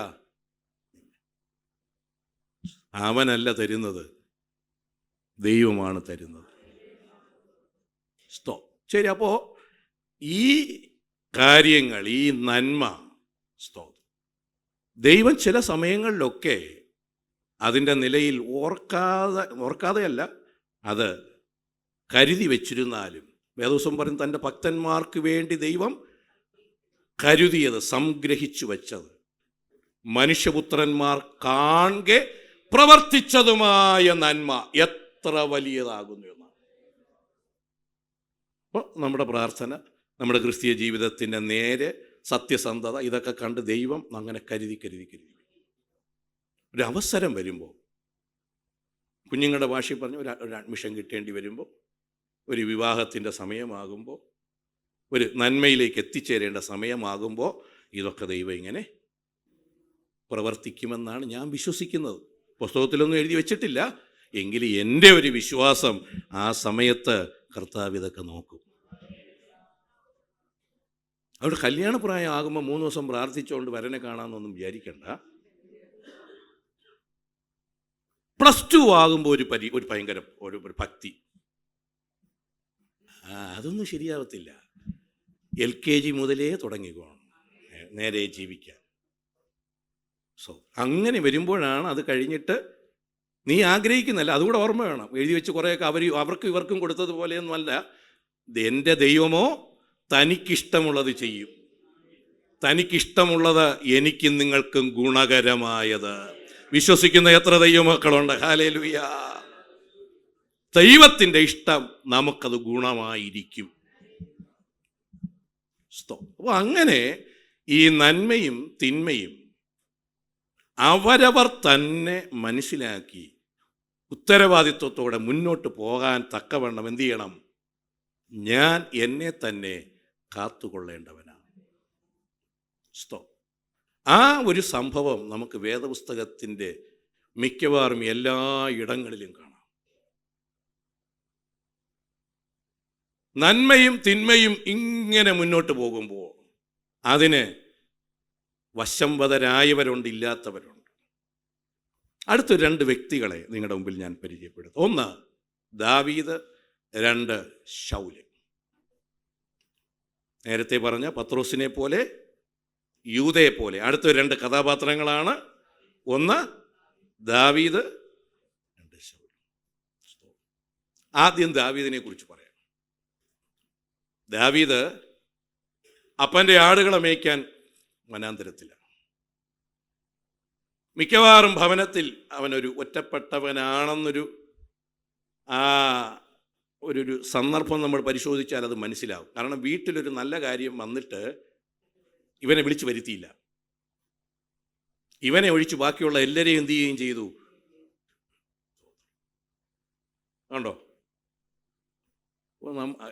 അവനല്ല തരുന്നത്, ദൈവമാണ് തരുന്നത്. ശരി. അപ്പോൾ ഈ കാര്യങ്ങൾ, ഈ നന്മ, ദൈവം ചില സമയങ്ങളിലൊക്കെ അതിൻ്റെ നിലയിൽ ഓർക്കാതെയല്ല, അത് കരുതി വച്ചിരുന്നാലും, വേദോസം പറയും തൻ്റെ ഭക്തന്മാർക്ക് വേണ്ടി ദൈവം കരുതിയത്, സംഗ്രഹിച്ചു വച്ചത്, മനുഷ്യപുത്രന്മാർ കാണെ പ്രവർത്തിച്ചതുമായ നന്മ എത്ര വലിയതാകുന്നു എന്നാണ്. അപ്പോൾ നമ്മുടെ പ്രാർത്ഥന, നമ്മുടെ ക്രിസ്തീയ ജീവിതത്തിൻ്റെ നേരെ സത്യസന്ധത, ഇതൊക്കെ കണ്ട് ദൈവം അങ്ങനെ കരുതി ഒരു അവസരം വരുമ്പോൾ, കുഞ്ഞുങ്ങളുടെ ഭാഷയിൽ പറഞ്ഞ് ഒരു അഡ്മിഷൻ കിട്ടേണ്ടി വരുമ്പോൾ, ഒരു വിവാഹത്തിൻ്റെ സമയമാകുമ്പോൾ, ഒരു നന്മയിലേക്ക് എത്തിച്ചേരേണ്ട സമയമാകുമ്പോൾ, ഇതൊക്കെ ദൈവം ഇങ്ങനെ പ്രവർത്തിക്കുമെന്നാണ് ഞാൻ വിശ്വസിക്കുന്നത്. പുസ്തകത്തിലൊന്നും എഴുതി വെച്ചിട്ടില്ല, എങ്കിലും എൻ്റെ ഒരു വിശ്വാസം ആ സമയത്ത് കർത്താവ് ഇതൊക്കെ നോക്കും. അവിടെ കല്യാണപ്രായം ആകുമ്പോൾ 3 ദിവസം പ്രാർത്ഥിച്ചുകൊണ്ട് വരനെ കാണാമെന്നൊന്നും വിചാരിക്കണ്ട. +2 ആകുമ്പോൾ ഒരു ഭയങ്കര ഒരു ഭക്തി, അതൊന്നും ശരിയാവത്തില്ല. LKG മുതലേ തുടങ്ങിക്കോണം നേരെ ജീവിക്കാൻ. അങ്ങനെ വരുമ്പോഴാണ് അത് കഴിഞ്ഞിട്ട് നീ ആഗ്രഹിക്കുന്നില്ല. അതുകൂടെ ഓർമ്മ വേണം. എഴുതി വെച്ച് കുറേയൊക്കെ അവർക്കും ഇവർക്കും കൊടുത്തതുപോലെയൊന്നുമല്ല. എൻ്റെ ദൈവമോ തനിക്കിഷ്ടമുള്ളത് ചെയ്യും. തനിക്കിഷ്ടമുള്ളത് എനിക്കും നിങ്ങൾക്കും ഗുണകരമായത്. വിശ്വസിക്കുന്ന എത്ര ദൈവമക്കളുണ്ട്? ഹല്ലേലൂയ. ദൈവത്തിൻ്റെ ഇഷ്ടം നമുക്കത് ഗുണമായിരിക്കും. അപ്പോൾ അങ്ങനെ ഈ നന്മയും തിന്മയും അവരവർ തന്നെ മനസ്സിലാക്കി ഉത്തരവാദിത്വത്തോടെ മുന്നോട്ട് പോകാൻ തക്കവണ്ണം എന്ത് ചെയ്യണം? ഞാൻ എന്നെ തന്നെ കാത്തുകൊള്ളേണ്ടവനാണ്. ആ ഒരു സംഭവം നമുക്ക് വേദപുസ്തകത്തിൻ്റെ മിക്കവാറും എല്ലാ ഇടങ്ങളിലും കാണാം. നന്മയും തിന്മയും ഇങ്ങനെ മുന്നോട്ട് പോകുമ്പോൾ അതിന് വശംവദരായവരുണ്ട്, ഇല്ലാത്തവരുണ്ട്. അടുത്ത 2 വ്യക്തികളെ നിങ്ങളുടെ മുമ്പിൽ ഞാൻ പരിചയപ്പെടുത്തും. 1 ദാവീദ്, 2 ശൗല്. നേരത്തെ പറഞ്ഞ പത്രോസിനെ പോലെ, യൂദയെ പോലെ അടുത്ത 2 കഥാപാത്രങ്ങളാണ്. 1 ദാവീദ്, 2 ശൗല്. ആദ്യം ദാവീദിനെ കുറിച്ച് പറയാം. ദാവീദ് അപ്പൻ്റെ ആടുകളെ മേയ്ക്കാൻ വനാന്തരത്തിലാണ്. മിക്കവാറും ഭവനത്തിൽ അവനൊരു ഒറ്റപ്പെട്ടവനാണെന്നൊരു ഒരു സന്ദർഭം നമ്മൾ പരിശോധിച്ചാൽ അത് മനസ്സിലാവും. കാരണം വീട്ടിലൊരു നല്ല കാര്യം വന്നിട്ട് ഇവനെ വിളിച്ചു വരുത്തിയില്ല. ഇവനെ ഒഴിച്ച് ബാക്കിയുള്ള എല്ലാവരെയും എന്ത് ചെയ്യുകയും ചെയ്തു? കണ്ടോ?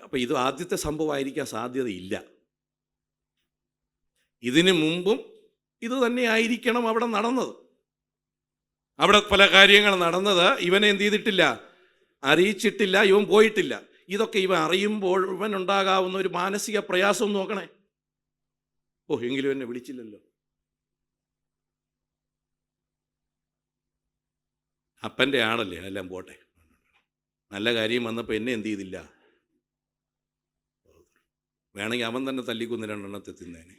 അപ്പം ഇത് ആദ്യത്തെ സംഭവമായിരിക്കാൻ സാധ്യതയില്ല. ഇതിനു മുമ്പും ഇത് തന്നെ ആയിരിക്കണം അവിടെ നടന്നത്. അവിടെ പല കാര്യങ്ങൾ നടന്നത് ഇവനെ എന്ത് ചെയ്തിട്ടില്ല, അറിയിച്ചിട്ടില്ല, ഇവൻ പോയിട്ടില്ല. ഇതൊക്കെ ഇവൻ അറിയുമ്പോൾ ഇവൻ ഉണ്ടാകാവുന്ന ഒരു മാനസിക പ്രയാസം നോക്കണേ. എങ്കിലും എന്നെ വിളിച്ചില്ലല്ലോ. അപ്പൻ്റെ ആണല്ലേ, എല്ലാം പോട്ടെ. നല്ല കാര്യം വന്നപ്പോൾ എന്നെ എന്ത് ചെയ്തില്ല? വേണമെങ്കിൽ അവൻ തന്നെ തല്ലിക്കൊന്ന് 2 എണ്ണത്തെ തിന്നേനെ.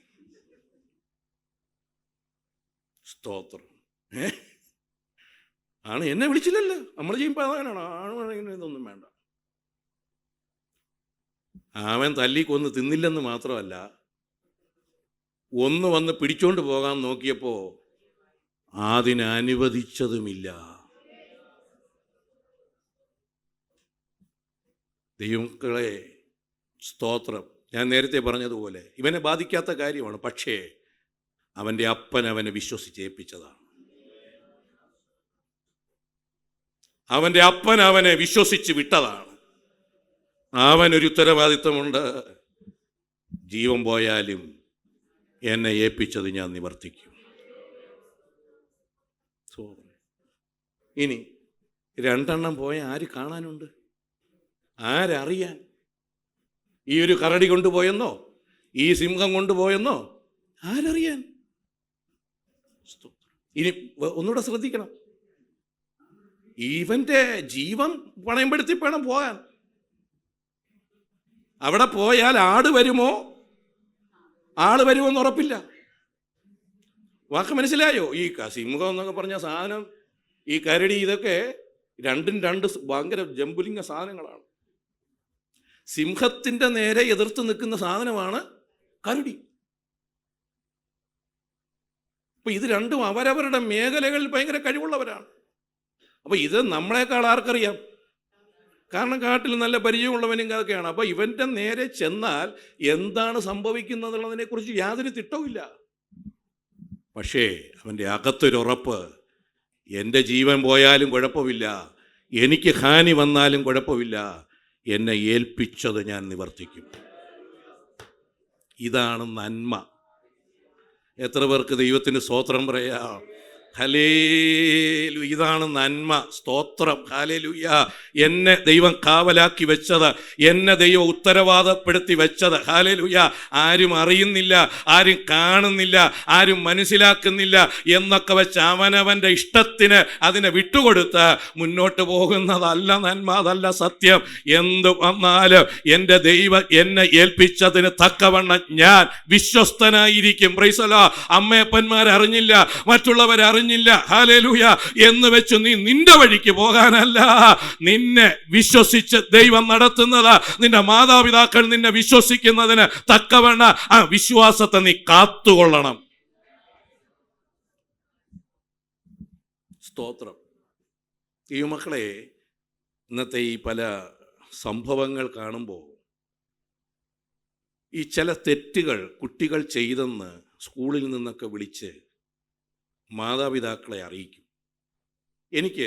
സ്തോത്രം. ആണ്, എന്നെ വിളിച്ചില്ലല്ലോ. നമ്മൾ ചെയ്യുമ്പോൾ അങ്ങനെയാണോ? ആണെങ്കിൽ ഇതൊന്നും വേണ്ട. അവൻ തല്ലിക്കൊന്ന് തിന്നില്ലെന്ന് മാത്രമല്ല, ഒന്ന് വന്ന് പിടിച്ചോണ്ട് പോകാൻ നോക്കിയപ്പോൾ അതിനനുവദിച്ചതുമില്ല. ദൈവങ്ങളെ സ്തോത്രം. ഞാൻ നേരത്തെ പറഞ്ഞതുപോലെ ഇവനെ ബാധിക്കാത്ത കാര്യമാണ്. പക്ഷേ അവൻ്റെ അപ്പൻ അവനെ വിശ്വസിച്ചേൽപ്പിച്ചതാണ്. അവൻ്റെ അപ്പൻ അവനെ വിശ്വസിച്ച് വിട്ടതാണ്. അവനൊരു ഉത്തരവാദിത്വമുണ്ട്. ജീവൻ പോയാലും എന്നെ ഏൽപ്പിച്ചത് ഞാൻ നിവർത്തിക്കും. ഇനി 2 എണ്ണം പോയ ആര് കാണാനുണ്ട്? ആരറിയാൻ? ഈ ഒരു കരടി കൊണ്ടുപോയെന്നോ, ഈ സിംഹം കൊണ്ടുപോയെന്നോ ആരറിയാൻ? ഇനി ഒന്നുകൂടെ ശ്രദ്ധിക്കണം. ഇവൻ്റെ ജീവൻ പണയപ്പെടുത്തി വേണം പോകാൻ. അവിടെ പോയാൽ ആള് വരുമോ എന്ന് ഉറപ്പില്ല. വാക്ക് മനസ്സിലായോ? ഈ സിംഹം എന്നൊക്കെ പറഞ്ഞ സാധനം, ഈ കരടി, ഇതൊക്കെ രണ്ടും 2 ഭയങ്കര ജമ്പുലിംഗ സാധനങ്ങളാണ്. സിംഹത്തിൻ്റെ നേരെ എതിർത്ത് നിൽക്കുന്ന സാധനമാണ് കരടി. അപ്പൊ ഇത് രണ്ടും അവരവരുടെ മേഖലകളിൽ ഭയങ്കര കഴിവുള്ളവരാണ്. അപ്പൊ ഇത് നമ്മളെക്കാൾ ആർക്കറിയാം? കാരണം കാട്ടിൽ നല്ല പരിചയമുള്ളവനും അതൊക്കെയാണ്. അപ്പൊ ഇവന്റെ നേരെ ചെന്നാൽ എന്താണ് സംഭവിക്കുന്നതെന്നുള്ളതിനെ കുറിച്ച് യാതൊരു തിട്ടവുമില്ല. പക്ഷേ അവൻ്റെ അകത്തൊരുറപ്പ്, എൻ്റെ ജീവൻ പോയാലും കുഴപ്പമില്ല, എനിക്ക് ഹാനി വന്നാലും കുഴപ്പമില്ല, എന്നെ ഏൽപ്പിച്ചത് ഞാൻ നിവർത്തിക്കും. ഇതാണ് നന്മ. എത്ര പേർക്ക് ദൈവത്തിന് സ്തോത്രം പറയാം? ഹല്ലേലൂയ. ഇതാണ് നന്മ. സ്തോത്രം. ഹല്ലേലൂയ. എന്നെ ദൈവം കാവലാക്കി വെച്ചത്, എന്നെ ദൈവം ഉത്തരവാദപ്പെടുത്തി വെച്ചത്. ഹല്ലേലൂയ. ആരും അറിയുന്നില്ല, ആരും കാണുന്നില്ല, ആരും മനസ്സിലാക്കുന്നില്ല എന്നൊക്കെ വെച്ച് അവനവൻ്റെ ഇഷ്ടത്തിന് അതിനെ വിട്ടുകൊടുത്ത് മുന്നോട്ട് പോകുന്നതല്ല നന്മ, അതല്ല സത്യം. എന്തു വന്നാലും എൻ്റെ ദൈവം എന്നെ ഏൽപ്പിച്ചതിന് തക്കവണ്ണം ഞാൻ വിശ്വസ്തനായിരിക്കും. Praise the Lord. അമ്മയപ്പന്മാരറിഞ്ഞില്ല, മറ്റുള്ളവരറിഞ്ഞില്ല, ഹല്ലേലൂയ എന്ന് വെച്ച് നീ നിന്റെ വഴിക്ക് പോകാനല്ല. നിന്നെ വിശ്വസിച്ച് ദൈവം നടത്തുന്നത്, നിന്റെ മാതാപിതാക്കൾ നിന്നെ വിശ്വസിക്കുന്നതിന് തക്കവണ്ണ ആ വിശ്വാസത്തെ നീ കാത്തുകൊള്ളണം. സ്തോത്രം. ഈ മക്കളെ, ഇന്നത്തെ ഈ പല സംഭവങ്ങൾ കാണുമ്പോൾ ഈ ചില തെറ്റുകൾ കുട്ടികൾ ചെയ്തെന്ന് സ്കൂളിൽ നിന്നൊക്കെ വിളിച്ച് മാതാപിതാക്കളെ അറിയിക്കും. എനിക്ക്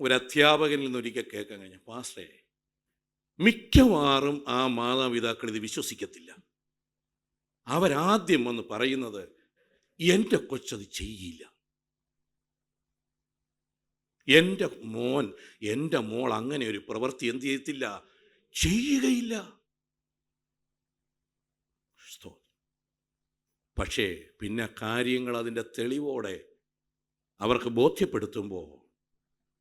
ഒരു അധ്യാപകനിൽ നിന്നൊരിക്കൽ കേൾക്കാൻ കഴിഞ്ഞ പാസ്റ്റേ, മിക്കവാറും ആ മാതാപിതാക്കൾ ഇത് വിശ്വസിക്കത്തില്ല. അവരാദ്യം വന്ന് പറയുന്നത്, എൻ്റെ കൊച്ചത് ചെയ്യില്ല, എൻ്റെ മോൻ എൻ്റെ മോൾ അങ്ങനെ ഒരു പ്രവൃത്തി എന്ത് ചെയ്യത്തില്ല, ചെയ്യുകയില്ല. പക്ഷേ പിന്നെ കാര്യങ്ങൾ അതിൻ്റെ തെളിവോടെ അവർക്ക് ബോധ്യപ്പെടുത്തുമ്പോൾ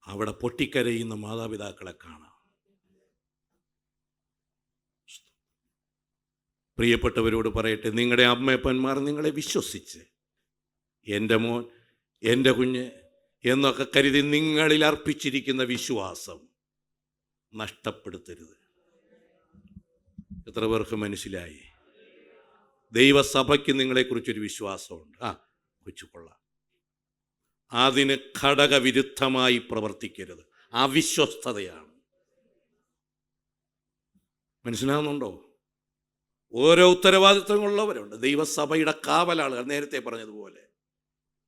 അവിടെ പൊട്ടിക്കരയുന്ന മാതാപിതാക്കളെ കാണാം. പ്രിയപ്പെട്ടവരോട് പറയട്ടെ, നിങ്ങളുടെ അമ്മയപ്പന്മാർ നിങ്ങളെ വിശ്വസിച്ച് എൻ്റെ മോൻ എൻ്റെ കുഞ്ഞ് എന്നൊക്കെ കരുതി നിങ്ങളിൽ അർപ്പിച്ചിരിക്കുന്ന വിശ്വാസം നഷ്ടപ്പെടുത്തരുത്. എത്ര പേർക്ക് മനസ്സിലായി? ദൈവസഭയ്ക്ക് നിങ്ങളെക്കുറിച്ചൊരു വിശ്വാസമുണ്ട്. കൊച്ചുകൊള്ളാം. അതിന് ഘടകവിരുദ്ധമായി പ്രവർത്തിക്കരുത്. അവിശ്വസ്തതയാണ്. മനസ്സിലാകുന്നുണ്ടോ? ഓരോ ഉത്തരവാദിത്വങ്ങളുള്ളവരുണ്ട്. ദൈവസഭയുടെ കാവലാളുകൾ, നേരത്തെ പറഞ്ഞതുപോലെ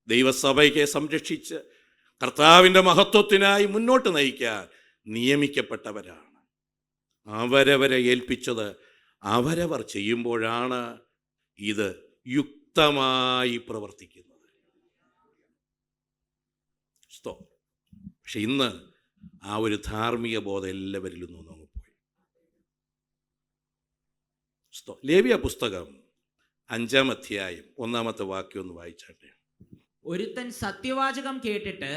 ദൈവസഭയ്ക്ക് സംരക്ഷിച്ച് കർത്താവിൻ്റെ മഹത്വത്തിനായി മുന്നോട്ട് നയിക്കാൻ നിയമിക്കപ്പെട്ടവരാണ്. അവരവരെ ഏൽപ്പിച്ചത് അവരവർ ചെയ്യുമ്പോഴാണ് ഇത് യുക്തമായി പ്രവർത്തിക്കുന്നത്. പക്ഷെ ഇന്ന് ആ ഒരു ധാർമ്മിക ബോധം എല്ലാവരിലും നിന്നും പോയി. ലേവ്യ പുസ്തകം 5-ാം അധ്യായം 1-ാമത്തെ വാക്യം ഒന്ന് വായിച്ചാട്ടെ. ഒരുത്തൻ സത്യവാചകം കേട്ടിട്ട്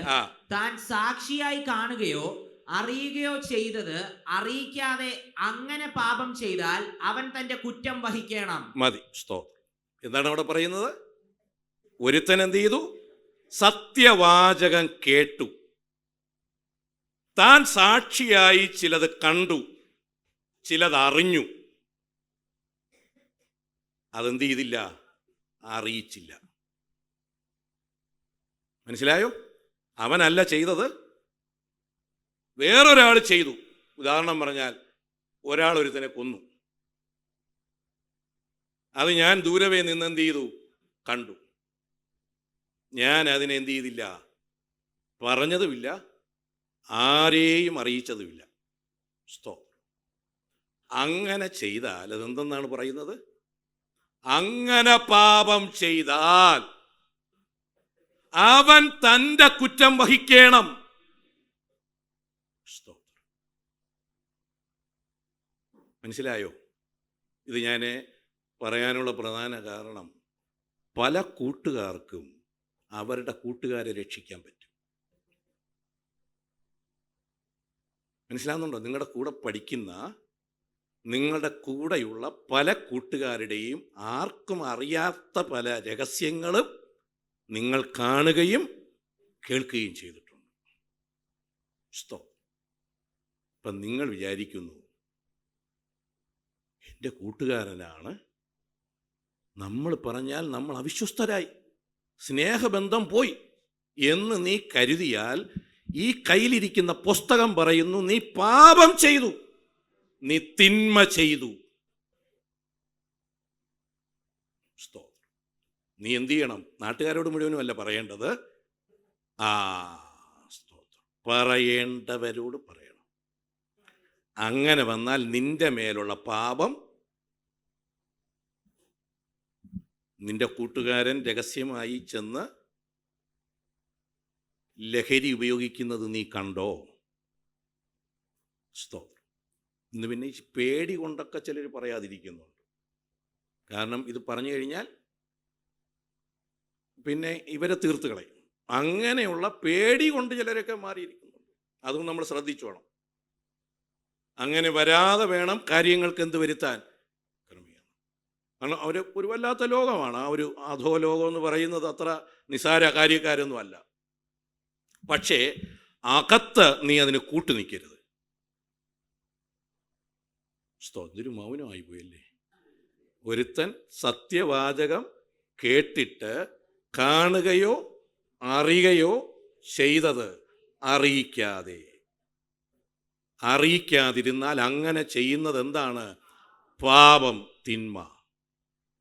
താൻ സാക്ഷിയായി കാണുകയോ അറിയുകയോ ചെയ്തത് അറിയിക്കാതെ അങ്ങനെ പാപം ചെയ്താൽ അവൻ തന്റെ കുറ്റം വഹിക്കണം. മതി. എന്താണ് അവിടെ പറയുന്നത്? ഒരുത്തൻ എന്ത് ചെയ്തു? സത്യവാചകം കേട്ടു, താൻ സാക്ഷിയായി ചിലത് കണ്ടു, ചിലത് അറിഞ്ഞു, അതെന്ത് ചെയ്തില്ല? അറിയിച്ചില്ല. മനസ്സിലായോ? അവനല്ല ചെയ്തത്, വേറൊരാൾ ചെയ്തു. ഉദാഹരണം പറഞ്ഞാൽ, ഒരാൾ ഒരുത്തനെ കൊന്നു, അത് ഞാൻ ദൂരവേ നിന്ന് എന്ത് ചെയ്തു? കണ്ടു. ഞാൻ അതിനെ എന്ത് ചെയ്തില്ല? പറഞ്ഞതുമില്ല, ആരെയും അറിയിച്ചതുമില്ല. അങ്ങനെ ചെയ്താൽ അതെന്തെന്നാണ് പറയുന്നത്? അങ്ങനെ പാപം ചെയ്താൽ അവൻ തൻ്റെ കുറ്റം വഹിക്കണം. മനസ്സിലായോ? ഇത് ഞാൻ പറയാനുള്ള പ്രധാന കാരണം, പല കൂട്ടുകാർക്കും അവരുടെ കൂട്ടുകാരെ രക്ഷിക്കാൻ പറ്റും. മനസ്സിലാകുന്നുണ്ടോ? നിങ്ങളുടെ കൂടെ പഠിക്കുന്ന, നിങ്ങളുടെ കൂടെയുള്ള പല കൂട്ടുകാരുടെയും ആർക്കും അറിയാത്ത പല രഹസ്യങ്ങളും നിങ്ങൾ കാണുകയും കേൾക്കുകയും ചെയ്തിട്ടുണ്ട്. ഇപ്പം നിങ്ങൾ വിചാരിക്കുന്നു, എൻ്റെ കൂട്ടുകാരനാണ്, നമ്മൾ പറഞ്ഞാൽ നമ്മൾ അവിശ്വസ്തരായി, സ്നേഹബന്ധം പോയി എന്ന് നീ കരുതിയാൽ, ഈ കയ്യിലിരിക്കുന്ന പുസ്തകം പറയുന്നു നീ പാപം ചെയ്തു, നീ തിന്മ ചെയ്തു. നീ എന്ത് ചെയ്യണം? നാട്ടുകാരോട് മുഴുവനും അല്ല പറയേണ്ടത്, പറയേണ്ടവരോട് പറയണം. അങ്ങനെ വന്നാൽ നിന്റെ മേലുള്ള പാപം നിന്റെ കൂട്ടുകാരൻ രഹസ്യമായി ചെന്ന് ലഹരി ഉപയോഗിക്കുന്നത് നീ കണ്ടോ? ഇന്ന് പിന്നെ പേടി കൊണ്ടൊക്കെ ചിലർ പറയാതിരിക്കുന്നുണ്ട്. കാരണം ഇത് പറഞ്ഞു കഴിഞ്ഞാൽ പിന്നെ ഇവരെ തീർത്ത് കളയും. അങ്ങനെയുള്ള പേടി കൊണ്ട് ചിലരൊക്കെ മാറിയിരിക്കുന്നുണ്ട്. അതും നമ്മൾ ശ്രദ്ധിച്ചു വേണം. അങ്ങനെ വരാതെ വേണം കാര്യങ്ങൾക്ക് എന്ത് വരുത്താൻ? ക്രമീകരണം. കാരണം അവർ ഒരു വല്ലാത്ത ലോകമാണ്. ആ ഒരു അധോലോകം എന്ന് പറയുന്നത് അത്ര നിസാര കാര്യക്കാരൊന്നും അല്ല. പക്ഷേ അകത്ത് നീ അതിന് കൂട്ടു നിൽക്കരുത്. ഇതൊരു മൗനമായി പോയല്ലേ. ഒരുത്തൻ സത്യവാചകം കേട്ടിട്ട് കാണുകയോ അറിയുകയോ ചെയ്തത് അറിയിക്കാതിരുന്നാൽ അങ്ങനെ ചെയ്യുന്നത് എന്താണ്? പാപം, തിന്മ.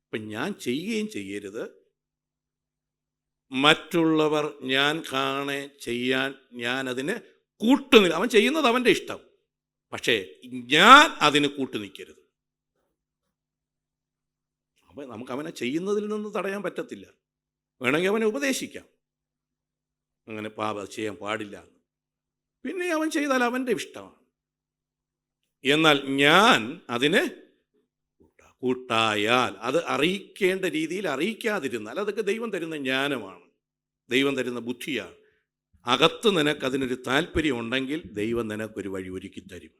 അപ്പം ഞാൻ ചെയ്യുകയും ചെയ്യരുത്, മറ്റുള്ളവർ ഞാൻ കാണെ ചെയ്യാൻ ഞാനതിന് അവൻ ചെയ്യുന്നത് അവൻ്റെ ഇഷ്ടം, പക്ഷേ ഞാൻ അതിന് നിൽക്കരുത്. അപ്പം നമുക്ക് അവനെ ചെയ്യുന്നതിൽ നിന്ന് തടയാൻ പറ്റത്തില്ല. വേണമെങ്കിൽ അവനെ ഉപദേശിക്കാം, അങ്ങനെ ചെയ്യാൻ പാടില്ല. പിന്നെ അവൻ ചെയ്താൽ അവൻ്റെ ഇഷ്ടമാണ്. എന്നാൽ ഞാൻ അതിന് കൂട്ടായാൽ, അത് അറിയിക്കേണ്ട രീതിയിൽ അറിയിക്കാതിരുന്നാൽ, അതൊക്കെ ദൈവം തരുന്ന ജ്ഞാനമാണ്, ദൈവം തരുന്ന ബുദ്ധിയാണ്. അകത്ത് നിനക്കതിനൊരു താല്പര്യം ഉണ്ടെങ്കിൽ ദൈവം നിനക്കൊരു വഴി ഒരുക്കി തരും.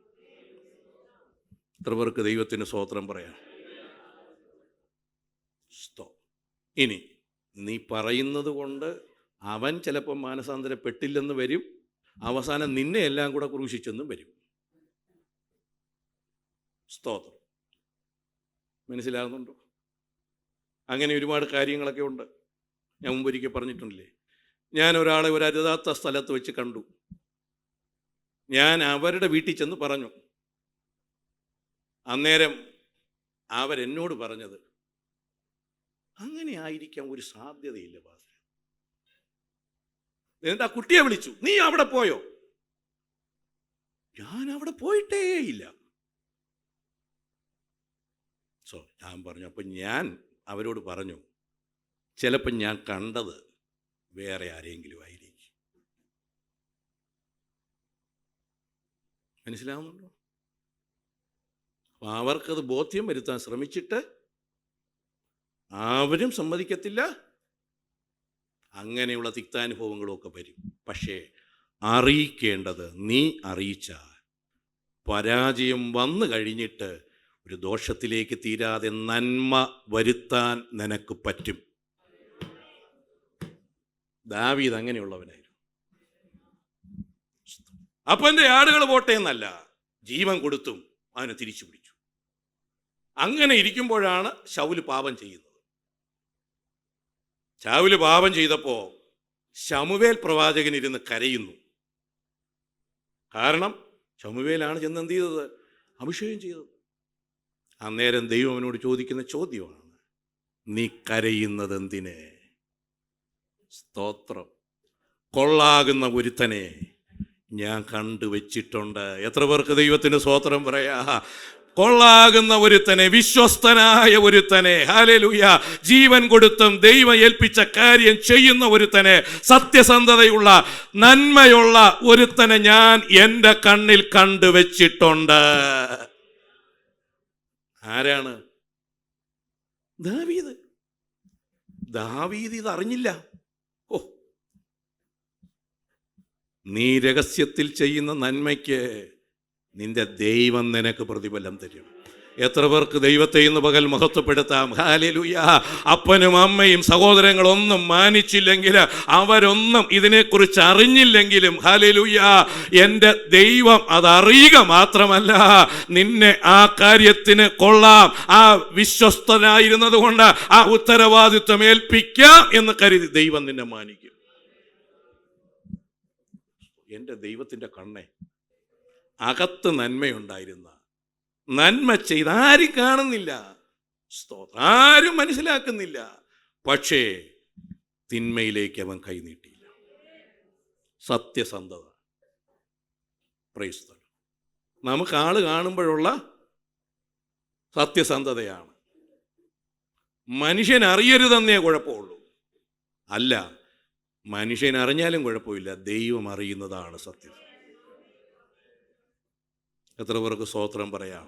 എത്ര പേർക്ക് ദൈവത്തിന് സ്തോത്രം പറയാം? ഇനി നീ പറയുന്നത് കൊണ്ട് അവൻ ചിലപ്പോൾ മാനസാന്തരപ്പെട്ടില്ലെന്ന് വരും, അവസാനം നിന്നെ എല്ലാം കൂടെ ക്രൂശിച്ചെന്നും വരും. സ്തോത്രം. മനസ്സിലാകുന്നുണ്ടോ? അങ്ങനെ ഒരുപാട് കാര്യങ്ങളൊക്കെ ഉണ്ട്. ഞാൻ മുമ്പൊരിക്കൽ പറഞ്ഞിട്ടുണ്ടല്ലേ, ഞാൻ ഒരാളെ ഒരു അരുതാത്ത സ്ഥലത്ത് വെച്ച് കണ്ടു. ഞാൻ അവരുടെ വീട്ടിൽ ചെന്ന് പറഞ്ഞു. അന്നേരം അവരെന്നോട് പറഞ്ഞത്, അങ്ങനെ ആയിരിക്കാൻ ഒരു സാധ്യതയില്ല പാസ്റ്റർ. എന്നിട്ട് ആ കുട്ടിയെ വിളിച്ചു, നീ അവിടെ പോയോ? ഞാൻ അവിടെ പോയിട്ടേ ഇല്ല. ഞാൻ പറഞ്ഞു, അപ്പം ഞാൻ അവരോട് പറഞ്ഞു, ചിലപ്പോൾ ഞാൻ കണ്ടത് വേറെ ആരെങ്കിലും ആയിരിക്കും. മനസ്സിലാവുന്നുണ്ടോ? അപ്പം അവർക്കത് ബോധ്യം വരുത്താൻ ശ്രമിച്ചിട്ട് അവരും സമ്മതിക്കത്തില്ല. അങ്ങനെയുള്ള തിക്താനുഭവങ്ങളൊക്കെ വരും. പക്ഷേ അറിയിക്കേണ്ടത് നീ അറിയിച്ചാൽ പരാജയം വന്നു കഴിഞ്ഞിട്ട് ഒരു ദോഷത്തിലേക്ക് തീരാതെ നന്മ വരുത്താൻ നിനക്ക് പറ്റും. ദാവീദ് അങ്ങനെയുള്ളവനായിരുന്നു. അപ്പൻ്റെ ആടുകൾ പോട്ടെ എന്നല്ല, ജീവൻ കൊടുത്തും അവനെ തിരിച്ചു പിടിച്ചു. അങ്ങനെ ഇരിക്കുമ്പോഴാണ് ശൗല് പാപം ചെയ്യുന്നത്. ശൗല് പാപം ചെയ്തപ്പോൾ ശമൂവേൽ പ്രവാചകൻ ഇരുന്ന് കരയുന്നു. കാരണം ശമൂവേലാണ് ചെന്ന് എന്ത് ചെയ്തത്? അഭിഷേകം ചെയ്തത്. അന്നേരം ദൈവം അവനോട് ചോദിക്കുന്ന ചോദ്യമാണ്, നീ കരയുന്നത് എന്തിന്? സ്തോത്രം. കൊള്ളാകുന്ന ഒരുത്തനെ ഞാൻ കണ്ടുവച്ചിട്ടുണ്ട്. എത്ര പേർക്ക് ദൈവത്തിന് സ്തോത്രം പറയാ? കൊള്ളാകുന്ന ഒരുത്തനെ, വിശ്വസ്തനായ ഒരുത്തനെ, ഹല്ലേലൂയ, ജീവൻ കൊടുത്തും ദൈവം ഏൽപ്പിച്ച കാര്യം ചെയ്യുന്ന ഒരുത്തനെ, സത്യസന്ധതയുള്ള നന്മയുള്ള ഒരുത്തനെ ഞാൻ എൻ്റെ കണ്ണിൽ കണ്ടുവച്ചിട്ടുണ്ട്. ആരാണ്? ദാവീദ്. ദാവീദ് ഇത് അറിഞ്ഞില്ല. നീ രഹസ്യത്തിൽ ചെയ്യുന്ന നന്മയ്ക്ക് നിന്റെ ദൈവം നിനക്ക് പ്രതിഫലം തരും. എത്ര പേർക്ക് ദൈവത്തെ ഇന്ന് പകൽ മഹത്വപ്പെടുത്താം? ഹല്ലേലൂയ. അപ്പനും അമ്മയും സഹോദരങ്ങളൊന്നും മാനിച്ചില്ലെങ്കിൽ, അവരൊന്നും ഇതിനെക്കുറിച്ച് അറിഞ്ഞില്ലെങ്കിലും, ഹല്ലേലൂയ, എൻ്റെ ദൈവം അതറിയുക മാത്രമല്ല, നിന്നെ ആ കാര്യത്തിന് കൊള്ളാം, ആ വിശ്വസ്തനായിരുന്നത് കൊണ്ട് ആ ഉത്തരവാദിത്വം ഏൽപ്പിക്കാം എന്ന് കരുതി ദൈവം നിന്നെ മാനിക്കും. എൻ്റെ ദൈവത്തിൻ്റെ കണ്ണേ, അകത്ത് നന്മയുണ്ടായിരുന്ന, നന്മ ചെയ്ത് ആരും കാണുന്നില്ല, ആരും മനസ്സിലാക്കുന്നില്ല, പക്ഷേ തിന്മയിലേക്ക് അവൻ കൈനീട്ടിയില്ല. സത്യസന്ധത. Price the Lord. നമുക്ക് ആള് കാണുമ്പോഴുള്ള സത്യസന്ധതയാണ്. മനുഷ്യൻ അറിയരുതെന്നേ കുഴപ്പമുള്ളൂ. അല്ല, മനുഷ്യൻ അറിഞ്ഞാലും കുഴപ്പമില്ല, ദൈവം അറിയുന്നതാണ് സത്യം. എത്ര പേർക്ക് സ്തോത്രം പറയാം?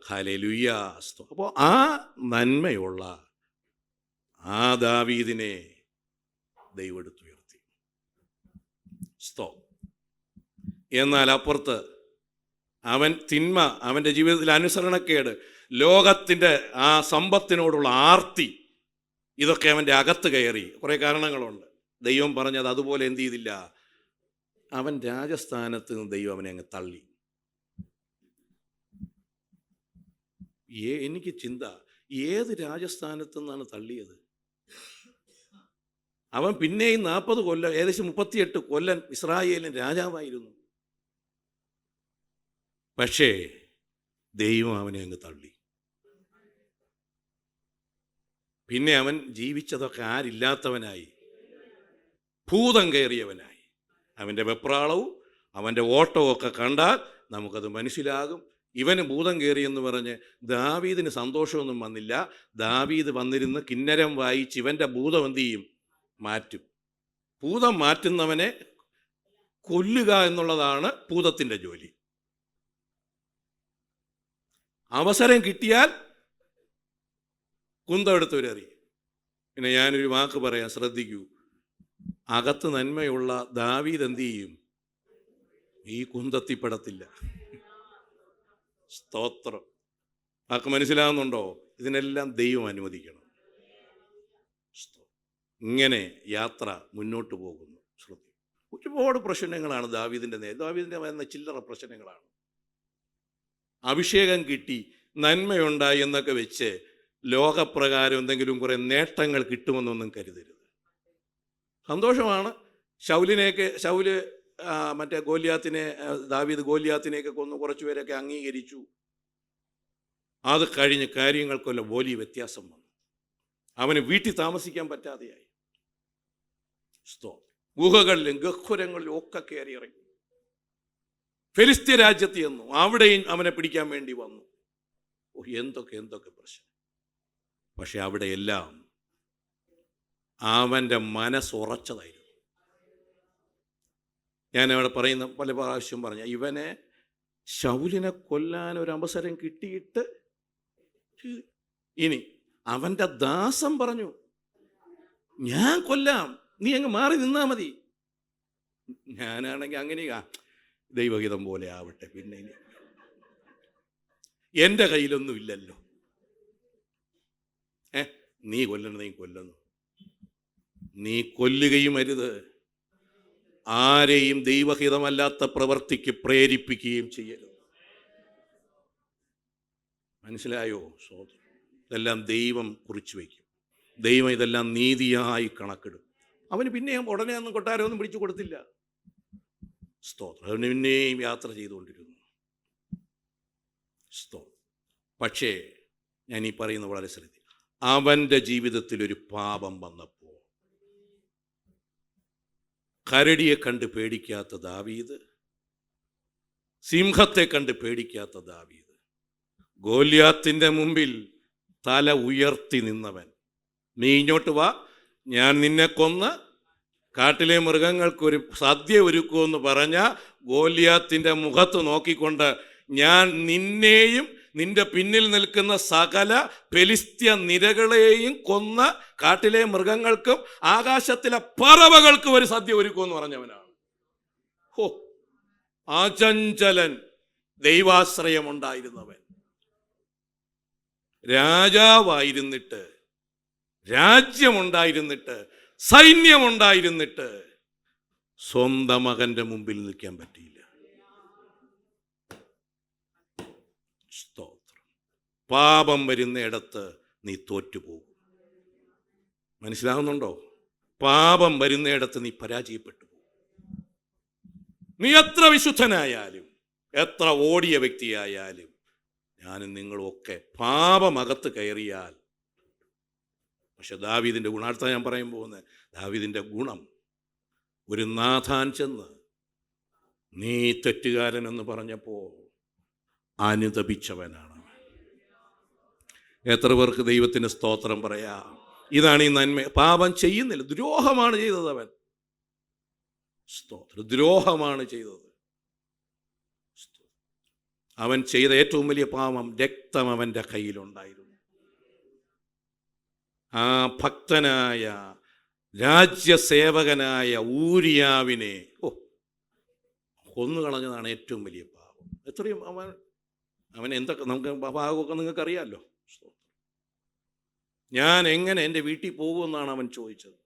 ഹല്ലേലൂയ. അപ്പോൾ ആ നന്മയുള്ള ആ ദാവീദിനെ ദൈവം എടുത്തുയർത്തി. എന്നാൽ അപ്പുറത്ത് അവൻ തിന്മ, അവൻ്റെ ജീവിതത്തിൽ അനുസരണക്കേട്, ലോകത്തിൻ്റെ ആ സമ്പത്തിനോടുള്ള ആർത്തി, ഇതൊക്കെ അവൻ്റെ അകത്ത് കയറി. കുറേ കാരണങ്ങളുണ്ട്. ദൈവം പറഞ്ഞത് അതുപോലെ എന്ത് ചെയ്തില്ല, അവൻ രാജസ്ഥാനത്ത് നിന്ന് ദൈവം അവനെ അങ്ങ് തള്ളി. എനിക്ക് ചിന്ത, ഏത് രാജസ്ഥാനത്ത് നിന്നാണ് തള്ളിയത്? അവൻ പിന്നെയും 40 കൊല്ലം, ഏകദേശം 38 കൊല്ലം ഇസ്രായേലിൻ രാജാവായിരുന്നു. പക്ഷേ ദൈവം അവനെ അങ്ങ് തള്ളി. പിന്നെ അവൻ ജീവിച്ചതൊക്കെ ആരില്ലാത്തവനായി, ഭൂതം കയറിയവനായി. അവൻ്റെ വെപ്രാളവും അവൻ്റെ ഓട്ടമൊക്കെ കണ്ടാൽ നമുക്കത് മനസ്സിലാകും. ഇവന് ഭൂതം കയറിയെന്ന് പറഞ്ഞ് ദാവീദിന് സന്തോഷമൊന്നും വന്നില്ല. ദാവീദ് വന്നിരുന്ന് കിന്നരം വായിച്ച് ഇവൻ്റെ ഭൂതം എന്ത് ചെയ്യും? മാറ്റും. ഭൂതം മാറ്റുന്നവനെ കൊല്ലുക എന്നുള്ളതാണ് ഭൂതത്തിൻ്റെ ജോലി. അവസരം കിട്ടിയാൽ കുന്തമെടുത്തവരറിയും. പിന്നെ ഞാനൊരു വാക്ക് പറയാം, ശ്രദ്ധിക്കൂ. അകത്ത് നന്മയുള്ള ദാവീദ് എന്ത് ചെയ്യും? ഈ കുന്തത്തിപ്പെടത്തില്ല. സ്തോത്രം. ആർക്ക് മനസ്സിലാകുന്നുണ്ടോ? ഇതിനെല്ലാം ദൈവം അനുവദിക്കണം. ഇങ്ങനെ യാത്ര മുന്നോട്ട് പോകുന്നു. ശ്രദ്ധിക്കും. ഒരുപാട് പ്രശ്നങ്ങളാണ് ദാവീദിൻ്റെ വരുന്ന ചില്ലറ പ്രശ്നങ്ങളാണ്. അഭിഷേകം കിട്ടി, നന്മയുണ്ടായി എന്നൊക്കെ വെച്ച് ലോകപ്രകാരം എന്തെങ്കിലും കുറേ നേട്ടങ്ങൾ കിട്ടുമെന്നൊന്നും കരുതരുത്. സന്തോഷമാണ്. ശൗല് മറ്റേ ദാവീദ് ഗോലിയാത്തിനെയൊക്കെ കൊന്ന് കുറച്ചുപേരൊക്കെ അംഗീകരിച്ചു. അത് കഴിഞ്ഞ് കാര്യങ്ങൾക്കെല്ലാം വലിയ വ്യത്യാസം വന്നു. അവന് വീട്ടിൽ താമസിക്കാൻ പറ്റാതെയായി. ഗുഹകളിലും ഗഹ്വരങ്ങളിലും ഒക്കെ കയറി ഇറങ്ങി. ഫെലിസ്ത്യ രാജ്യത്ത് ചെന്നു, അവിടെയും അവനെ പിടിക്കാൻ വേണ്ടി വന്നു. എന്തൊക്കെ പ്രശ്നം. പക്ഷെ അവിടെയെല്ലാം അവൻ്റെ മനസ്സുറച്ചതായിരുന്നു. ഞാൻ അവിടെ പറയുന്ന പല പ്രാവശ്യം പറഞ്ഞ, ഇവനെ ശൗലിനെ കൊല്ലാൻ ഒരു അവസരം കിട്ടിയിട്ട് ഇനി അവൻ്റെ ദാസൻ പറഞ്ഞു, ഞാൻ കൊല്ലാം, നീ അങ്ങ് മാറി നിന്നാ മതി. ഞാനാണെങ്കിൽ അങ്ങനെയാ, ദൈവഹിതം പോലെ ആവട്ടെ, പിന്നെ ഇനി എൻ്റെ കയ്യിലൊന്നും ഇല്ലല്ലോ. നീ കൊല്ലുന്നു. നീ കൊല്ലുകയും അരുത്, ആരെയും ദൈവഹിതമല്ലാത്ത പ്രവൃത്തിക്ക് പ്രേരിപ്പിക്കുകയും ചെയ്യരുത്. മനസ്സിലായോ? ഇതെല്ലാം ദൈവം കുറിച്ചു വയ്ക്കും. ദൈവം ഇതെല്ലാം നീതിയായി കണക്കിടും. അവന് പിന്നെയും ഉടനെ ഒന്നും കൊട്ടാരമൊന്നും പിടിച്ചു കൊടുത്തില്ല. സ്തോത്രം. അവന് പിന്നെയും യാത്ര ചെയ്തുകൊണ്ടിരുന്നു. പക്ഷേ ഞാൻ ഈ പറയുന്ന വളരെ ശ്രദ്ധിക്കും. അവൻ്റെ ജീവിതത്തിൽ ഒരു പാപം വന്നപ്പോൾ കരടിയെ കണ്ട് പേടിക്കാത്ത ദാവീദ്, സിംഹത്തെ കണ്ട് പേടിക്കാത്ത ദാവീദ്, ഗോലിയാത്തിൻ്റെ മുമ്പിൽ തല ഉയർത്തി നിന്നവൻ, നീ ഇങ്ങോട്ട് വാ, ഞാൻ നിന്നെ കൊന്ന് കാട്ടിലെ മൃഗങ്ങൾക്കൊരു സദ്യ ഒരുക്കുമെന്ന് പറഞ്ഞ ഗോലിയാത്തിൻ്റെ മുഖത്ത് നോക്കിക്കൊണ്ട്, ഞാൻ നിന്നെയും നിന്റെ പിന്നിൽ നിൽക്കുന്ന സകല ഫെലിസ്ത്യ നിരകളെയും കൊന്ന കാട്ടിലെ മൃഗങ്ങൾക്കും ആകാശത്തിലെ പറവകൾക്കും ഒരു സദ്യ ഒരുക്കുമെന്ന് പറഞ്ഞവനാണ്. അചഞ്ചലൻ, ദൈവാശ്രയമുണ്ടായിരുന്നവൻ, രാജാവായിരുന്നിട്ട്, രാജ്യമുണ്ടായിരുന്നിട്ട്, സൈന്യമുണ്ടായിരുന്നിട്ട് സ്വന്തം മകന്റെ മുമ്പിൽ നിൽക്കാൻ പറ്റിയില്ല. സ്തോത്രം. പാപം വരുന്നിടത്ത് നീ തോറ്റുപോകും. മനസ്സിലാകുന്നുണ്ടോ? പാപം വരുന്നിടത്ത് നീ പരാജയപ്പെട്ടു പോകും. നീ എത്ര വിശുദ്ധനായാലും, എത്ര ഓടിയ വ്യക്തിയായാലും, ഞാനും നിങ്ങളുമൊക്കെ പാപമകത്ത് കയറിയാൽ, പക്ഷെ ദാവീദിൻ്റെ ഗുണം, അടുത്ത ഞാൻ പറയാൻ പോകുന്നത് ദാവീദിൻ്റെ ഗുണം, ഒരു നാഥാൻ ചെന്ന് നീ തെറ്റുകാരനെന്ന് പറഞ്ഞപ്പോൾ അനുതപിച്ചവനാണ്. എത്ര പേർക്ക് ദൈവത്തിന് സ്തോത്രം പറയാം. ഇതാണ് ഈ നന്മ. പാപം ചെയ്യുന്നില്ല, ദ്രോഹമാണ് ചെയ്തത് അവൻ. സ്തോത്രം. ദ്രോഹമാണ് ചെയ്തത്. അവൻ ചെയ്ത ഏറ്റവും വലിയ പാപം, രക്തം അവൻ്റെ കയ്യിലുണ്ടായിരുന്നു. ആ ഭക്തനായ രാജ്യസേവകനായ ഊരിയാവിനെ കൊന്നുകളഞ്ഞതാണ് ഏറ്റവും വലിയ പാപം. എത്രയും അവൻ എന്തൊക്കെ നമുക്ക് പാപമൊക്കെ നിങ്ങൾക്കറിയാമല്ലോ. ഞാൻ എങ്ങനെ എൻ്റെ വീട്ടിൽ പോകുമെന്നാണ് അവൻ ചോദിച്ചത്.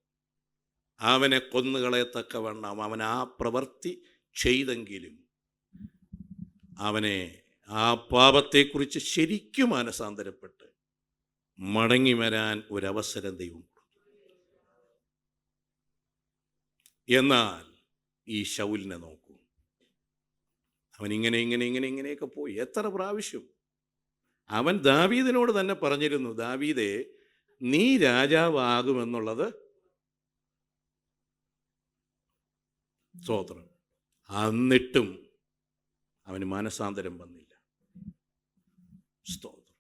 അവനെ കൊന്നുകളയത്തക്കവണ്ണം അവൻ ആ പ്രവൃത്തി ചെയ്തെങ്കിലും അവനെ ആ പാപത്തെക്കുറിച്ച് ശരിക്കും മാനസാന്തരപ്പെട്ട് മടങ്ങി വരാൻ ഒരവസരം ദൈവം കൊടുത്തു. എന്നാൽ ഈ ശൗലിനെ നോക്കൂ, അവൻ ഇങ്ങനെയൊക്കെ പോയി. എത്ര പ്രാവശ്യം അവൻ ദാവീദിനോട് തന്നെ പറഞ്ഞിരുന്നു, ദാവീദേ, നീ രാജാവാകുമെന്നുള്ളത്. സ്തോത്രം. എന്നിട്ടും അവന് മാനസാന്തരം വന്നില്ല. സ്തോത്രം.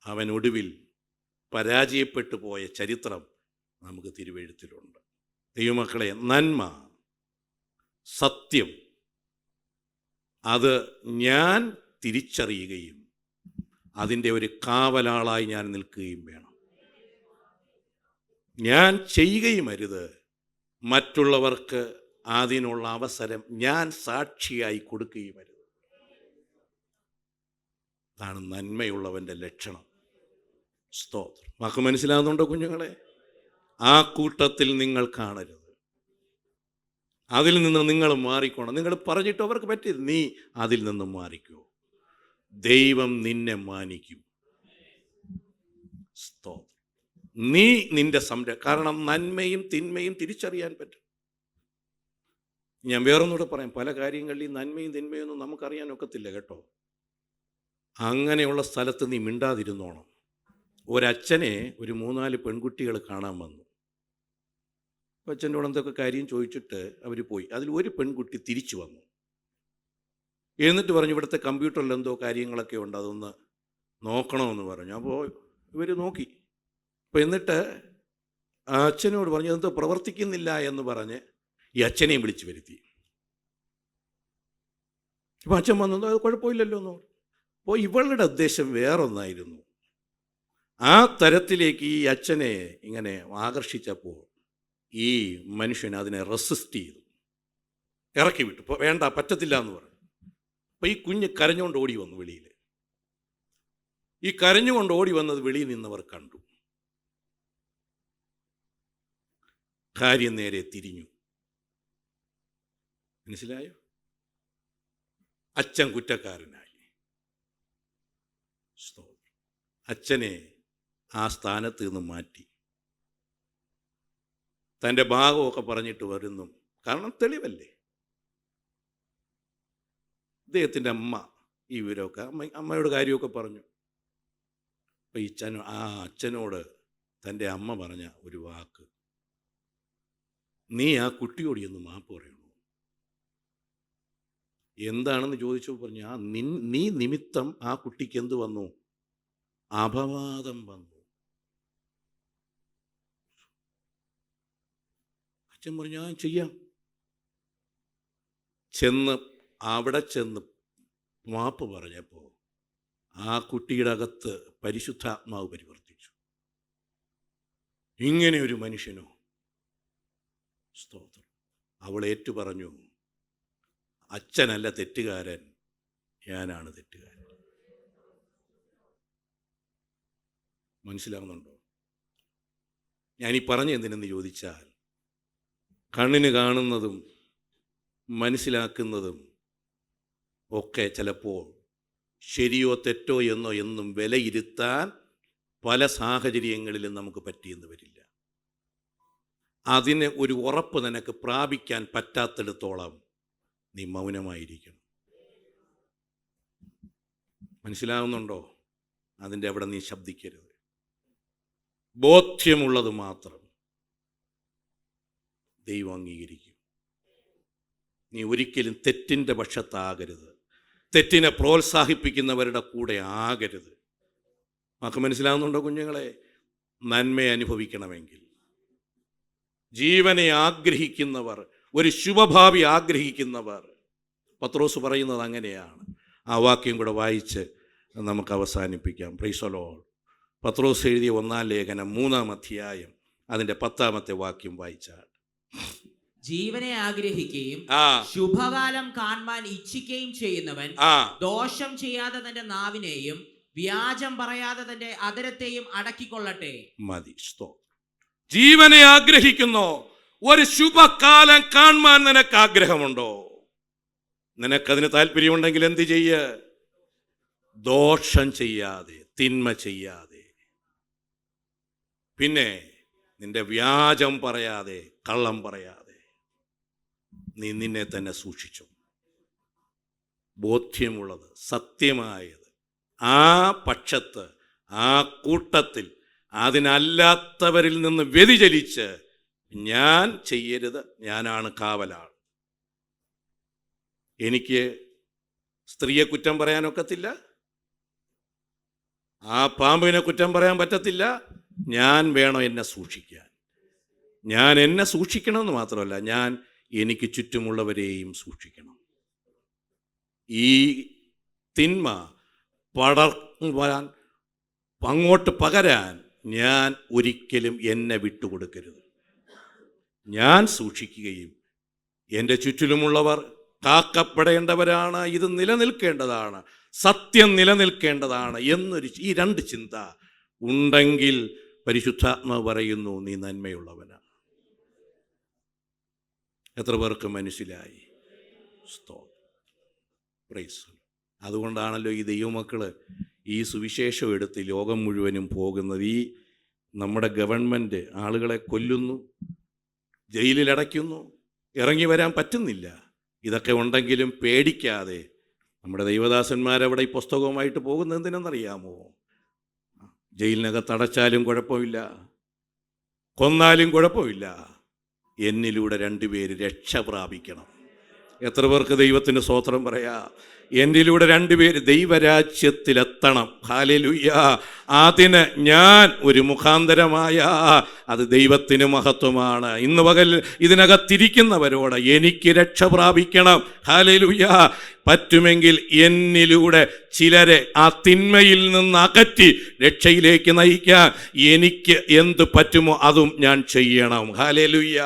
അവൻ ഒടുവിൽ പരാജയപ്പെട്ടു പോയ ചരിത്രം നമുക്ക് തിരുവെഴുത്തിലുണ്ട്. ദൈവമക്കളെ, നന്മ, സത്യം, അത് ഞാൻ തിരിച്ചറിയുകയും അതിൻ്റെ ഒരു കാവലാളായി ഞാൻ നിൽക്കുകയും വേണം. ഞാൻ ചെയ്യുകയും അരുത്, മറ്റുള്ളവർക്ക് അതിനുള്ള അവസരം ഞാൻ സാക്ഷിയായി കൊടുക്കുകയും അരുത്. അതാണ് നന്മയുള്ളവൻ്റെ ലക്ഷണം. സ്തോത്രം. വാക്ക് മനസ്സിലാകുന്നുണ്ടോ കുഞ്ഞുങ്ങളെ? ആ കൂട്ടത്തിൽ നിങ്ങൾ കാണരുത്. അതിൽ നിന്ന് നിങ്ങൾ മാറിക്കോണം. നിങ്ങൾ പറഞ്ഞിട്ട് അവർക്ക് പറ്റിയത്, നീ അതിൽ നിന്ന് മാറിക്കോ. ദൈവം നിന്നെ മാനിക്കും. സ്തോത്രം. നീ നിന്റെ കാരണം നന്മയും തിന്മയും തിരിച്ചറിയാൻ പറ്റും. ഞാൻ വേറൊന്നുകൂടെ പറയാം. പല കാര്യങ്ങളിൽ നന്മയും തിന്മയും ഒന്നും നമുക്കറിയാൻ ഒക്കത്തില്ല കേട്ടോ. അങ്ങനെയുള്ള സ്ഥലത്ത് നീ മിണ്ടാതിരുന്നോണം. ഒരച്ഛനെ ഒരു 3-4 പെൺകുട്ടികൾ കാണാൻ വന്നു. അച്ഛനോട് എന്തൊക്കെ കാര്യം ചോദിച്ചിട്ട് അവർ പോയി. അതിൽ ഒരു പെൺകുട്ടി തിരിച്ചു വന്നു. എന്നിട്ട് പറഞ്ഞു, ഇവിടുത്തെ കമ്പ്യൂട്ടറിൽ എന്തോ കാര്യങ്ങളൊക്കെ ഉണ്ട്, അതൊന്ന് നോക്കണമെന്ന് പറഞ്ഞു. അപ്പോൾ ഇവർ നോക്കി. അപ്പോൾ എന്നിട്ട് ആ അച്ഛനോട് പറഞ്ഞു, എന്തോ പ്രവർത്തിക്കുന്നില്ല എന്ന് പറഞ്ഞ് ഈ അച്ഛനെയും വിളിച്ചു വരുത്തി. ഇപ്പം അച്ഛൻ വന്നത് അത് കുഴപ്പമില്ലല്ലോ എന്ന്. അപ്പോൾ ഇവളുടെ ഉദ്ദേശം വേറൊന്നായിരുന്നു. ആ തരത്തിലേക്ക് ഈ അച്ഛനെ ഇങ്ങനെ ആകർഷിച്ചപ്പോൾ ഈ മനുഷ്യൻ അതിനെ റെസിസ്റ്റ് ചെയ്തു, ഇറക്കി വിട്ടു. ഇപ്പോൾ വേണ്ട, പറ്റത്തില്ല എന്ന് പറഞ്ഞു. അപ്പോൾ ഈ കുഞ്ഞ് കരഞ്ഞുകൊണ്ട് ഓടി വന്നു വെളിയിൽ. ഈ കരഞ്ഞുകൊണ്ട് ഓടി വന്നത് വെളിയിൽ നിന്നവർ കണ്ടു. കാര്യം നേരെ തിരിഞ്ഞു. മനസ്സിലായോ? അച്ഛൻ കുറ്റക്കാരനായി. അച്ഛനെ ആ സ്ഥാനത്ത് നിന്ന് മാറ്റി. തൻ്റെ ഭാഗമൊക്കെ പറഞ്ഞിട്ട് വരുന്നു. കാരണം തെളിവല്ലേ. അദ്ദേഹത്തിൻ്റെ അമ്മ ഈ വിവരമൊക്കെ അമ്മയുടെ കാര്യമൊക്കെ പറഞ്ഞു. അപ്പം ഈ അച്ഛനോട് തൻ്റെ അമ്മ പറഞ്ഞ ഒരു വാക്ക്, നീ ആ കുട്ടിയോട് എന്ന് മാപ്പ് പറയണു. എന്താണെന്ന് ചോദിച്ചപ്പോൾ പറഞ്ഞു, നീ നിമിത്തം ആ കുട്ടിക്ക് എന്ത് വന്നു? അപവാദം വന്നു. അച്ഛൻ പറഞ്ഞു, ഞാൻ ചെയ്യാം. അവിടെ ചെന്ന് മാപ്പ് പറഞ്ഞപ്പോൾ ആ കുട്ടിയുടെ അകത്ത് പരിശുദ്ധാത്മാവ് പരിവർത്തിച്ചു. ഇങ്ങനെ ഒരു മനുഷ്യനോ? സ്തോത്രം. അവൾ ഏറ്റു പറഞ്ഞു, അച്ഛനല്ല തെറ്റുകാരൻ, ഞാനാണ് തെറ്റുകാരൻ. മനസ്സിലാവുന്നുണ്ടോ? ഞാനീ പറഞ്ഞ എന്തിനെന്ന് ചോദിച്ചാൽ, കണ്ണിന് കാണുന്നതും മനസ്സിലാക്കുന്നതും ഒക്കെ ചിലപ്പോൾ ശരിയോ തെറ്റോ എന്നോ എന്നും വിലയിരുത്താൻ പല സാഹചര്യങ്ങളിലും നമുക്ക് പറ്റിയെന്ന് വരില്ല. അതിന് ഒരു ഉറപ്പ് നിനക്ക് പ്രാപിക്കാൻ പറ്റാത്തിടത്തോളം നീ മൗനമായിരിക്കണം. മനസ്സിലാവുന്നുണ്ടോ? അതിൻ്റെ അവിടെ നീ ശബ്ദിക്കരുത്. ബോധ്യമുള്ളത് മാത്രം ദൈവം അംഗീകരിക്കും. നീ ഒരിക്കലും തെറ്റിൻ്റെ പക്ഷത്താകരുത്. തെറ്റിനെ പ്രോത്സാഹിപ്പിക്കുന്നവരുടെ കൂടെ ആകരുത്. നമുക്ക് മനസ്സിലാവുന്നുണ്ടോ കുഞ്ഞുങ്ങളെ? നന്മ അനുഭവിക്കണമെങ്കിൽ, ജീവനെ ആഗ്രഹിക്കുന്നവർ, ഒരു ശുഭഭാവി ആഗ്രഹിക്കുന്നവർ, പത്രോസ് പറയുന്നത് അങ്ങനെയാണ്. ആ വാക്യം കൂടെ വായിച്ച് നമുക്ക് അവസാനിപ്പിക്കാം. Price the Lord. പത്രോസ് എഴുതിയ 1-ാം ലേഖനം 3-ാം അധ്യായം അതിൻ്റെ 10-ാമത്തെ വാക്യം വായിച്ചാൽ, ജീവനെ ആഗ്രഹിക്കുകയും ശുഭകാലം കാണാൻ ഇച്ഛിക്കുകയും ചെയ്യുന്നവൻ ദോഷം ചെയ്യാതെ തന്റെ നാവിനെയും വ്യാജം പറയാതെ തന്റെ അധരത്തെയും അടക്കിക്കൊള്ളട്ടെ. മതി. ജീവനെ ആഗ്രഹിക്കുന്നോ? ഒരു ശുഭകാലം കാണാൻ നിനക്ക് ആഗ്രഹമുണ്ടോ? നിനക്കതിന് താല്പര്യമുണ്ടെങ്കിൽ എന്ത് ചെയ്യ? ദോഷം ചെയ്യാതെ, തിന്മ ചെയ്യാതെ, പിന്നെ നിന്റെ വ്യാജം പറയാതെ, കള്ളം പറയാതെ നീ നിന്നെ തന്നെ സൂക്ഷിച്ചു. ബോധ്യമുള്ളത്, സത്യമായത്, ആ പക്ഷത്ത്, ആ കൂട്ടത്തിൽ, അതിനല്ലാത്തവരിൽ നിന്ന് വ്യതിചലിച്ച് ഞാൻ ചെയ്യരുത്, ഞാനാണ് കാവലാൾ. എനിക്ക് സ്ത്രീയെ കുറ്റം പറയാനൊക്കത്തില്ല, ആ പാമ്പിനെ കുറ്റം പറയാൻ പറ്റത്തില്ല. ഞാൻ വേണം എന്നെ സൂക്ഷിക്കാൻ. ഞാൻ എന്നെ സൂക്ഷിക്കണമെന്ന് മാത്രമല്ല, ഞാൻ എനിക്ക് ചുറ്റുമുള്ളവരെയും സൂക്ഷിക്കണം. ഈ തിന്മ പടർന്ന് അങ്ങോട്ട് പകരാൻ ഞാൻ ഒരിക്കലും എന്നെ വിട്ടുകൊടുക്കരുത്. ഞാൻ സൂക്ഷിക്കുകയും എൻ്റെ ചുറ്റിലുമുള്ളവർ കാക്കപ്പെടേണ്ടവരാണ്, ഇത് നിലനിൽക്കേണ്ടതാണ്, സത്യം നിലനിൽക്കേണ്ടതാണ് ഈ രണ്ട് ചിന്ത ഉണ്ടെങ്കിൽ പരിശുദ്ധാത്മാവ് പറയുന്നു, നീ നന്മയുള്ളവനാണ്. എത്ര പേർക്ക് മനസ്സിലായി? അതുകൊണ്ടാണല്ലോ ഈ ദൈവമക്കൾ ഈ സുവിശേഷം എടുത്ത് ലോകം മുഴുവനും പോകുന്നത്. ഈ നമ്മുടെ ഗവൺമെൻറ് ആളുകളെ കൊല്ലുന്നു, ജയിലിലടയ്ക്കുന്നു, ഇറങ്ങി വരാൻ പറ്റുന്നില്ല. ഇതൊക്കെ ഉണ്ടെങ്കിലും പേടിക്കാതെ നമ്മുടെ ദൈവദാസന്മാരവിടെ ഈ പുസ്തകവുമായിട്ട് പോകുന്നത് എന്തിനെന്നറിയാമോ? ജയിലിനകത്ത് അടച്ചാലും കുഴപ്പമില്ല, കൊന്നാലും കുഴപ്പമില്ല, എന്നിലൂടെ 2 പേര് രക്ഷ പ്രാപിക്കണം. എത്ര പേർക്ക് ദൈവത്തിന് സ്തോത്രം പറയാ? എന്നിലൂടെ 2 പേര് ദൈവരാജ്യത്തിലെത്തണം. ഹല്ലേലൂയ. അതിന് ഞാൻ ഒരു മുഖാന്തരമായ അത് ദൈവത്തിന് മഹത്വമാണ്. ഇന്ന് പകൽ ഇതിനകത്തിരിക്കുന്നവരോട് എനിക്ക് രക്ഷ പ്രാപിക്കണം. ഹല്ലേലൂയ. പറ്റുമെങ്കിൽ എന്നിലൂടെ ചിലരെ ആ തിന്മയിൽ നിന്ന് അകറ്റി രക്ഷയിലേക്ക് നയിക്കാൻ എനിക്ക് എന്ത് പറ്റുമോ അതും ഞാൻ ചെയ്യണം. ഹല്ലേലൂയ.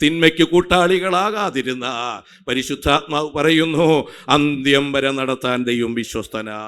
തിന്മയ്ക്ക് കൂട്ടാളികളാകാതിരുന്ന പരിശുദ്ധാത്മാവ് പറയുന്നു, അന്ത്യം വരെ നടത്താൻ ദൈവം വിശ്വസ്തനാ.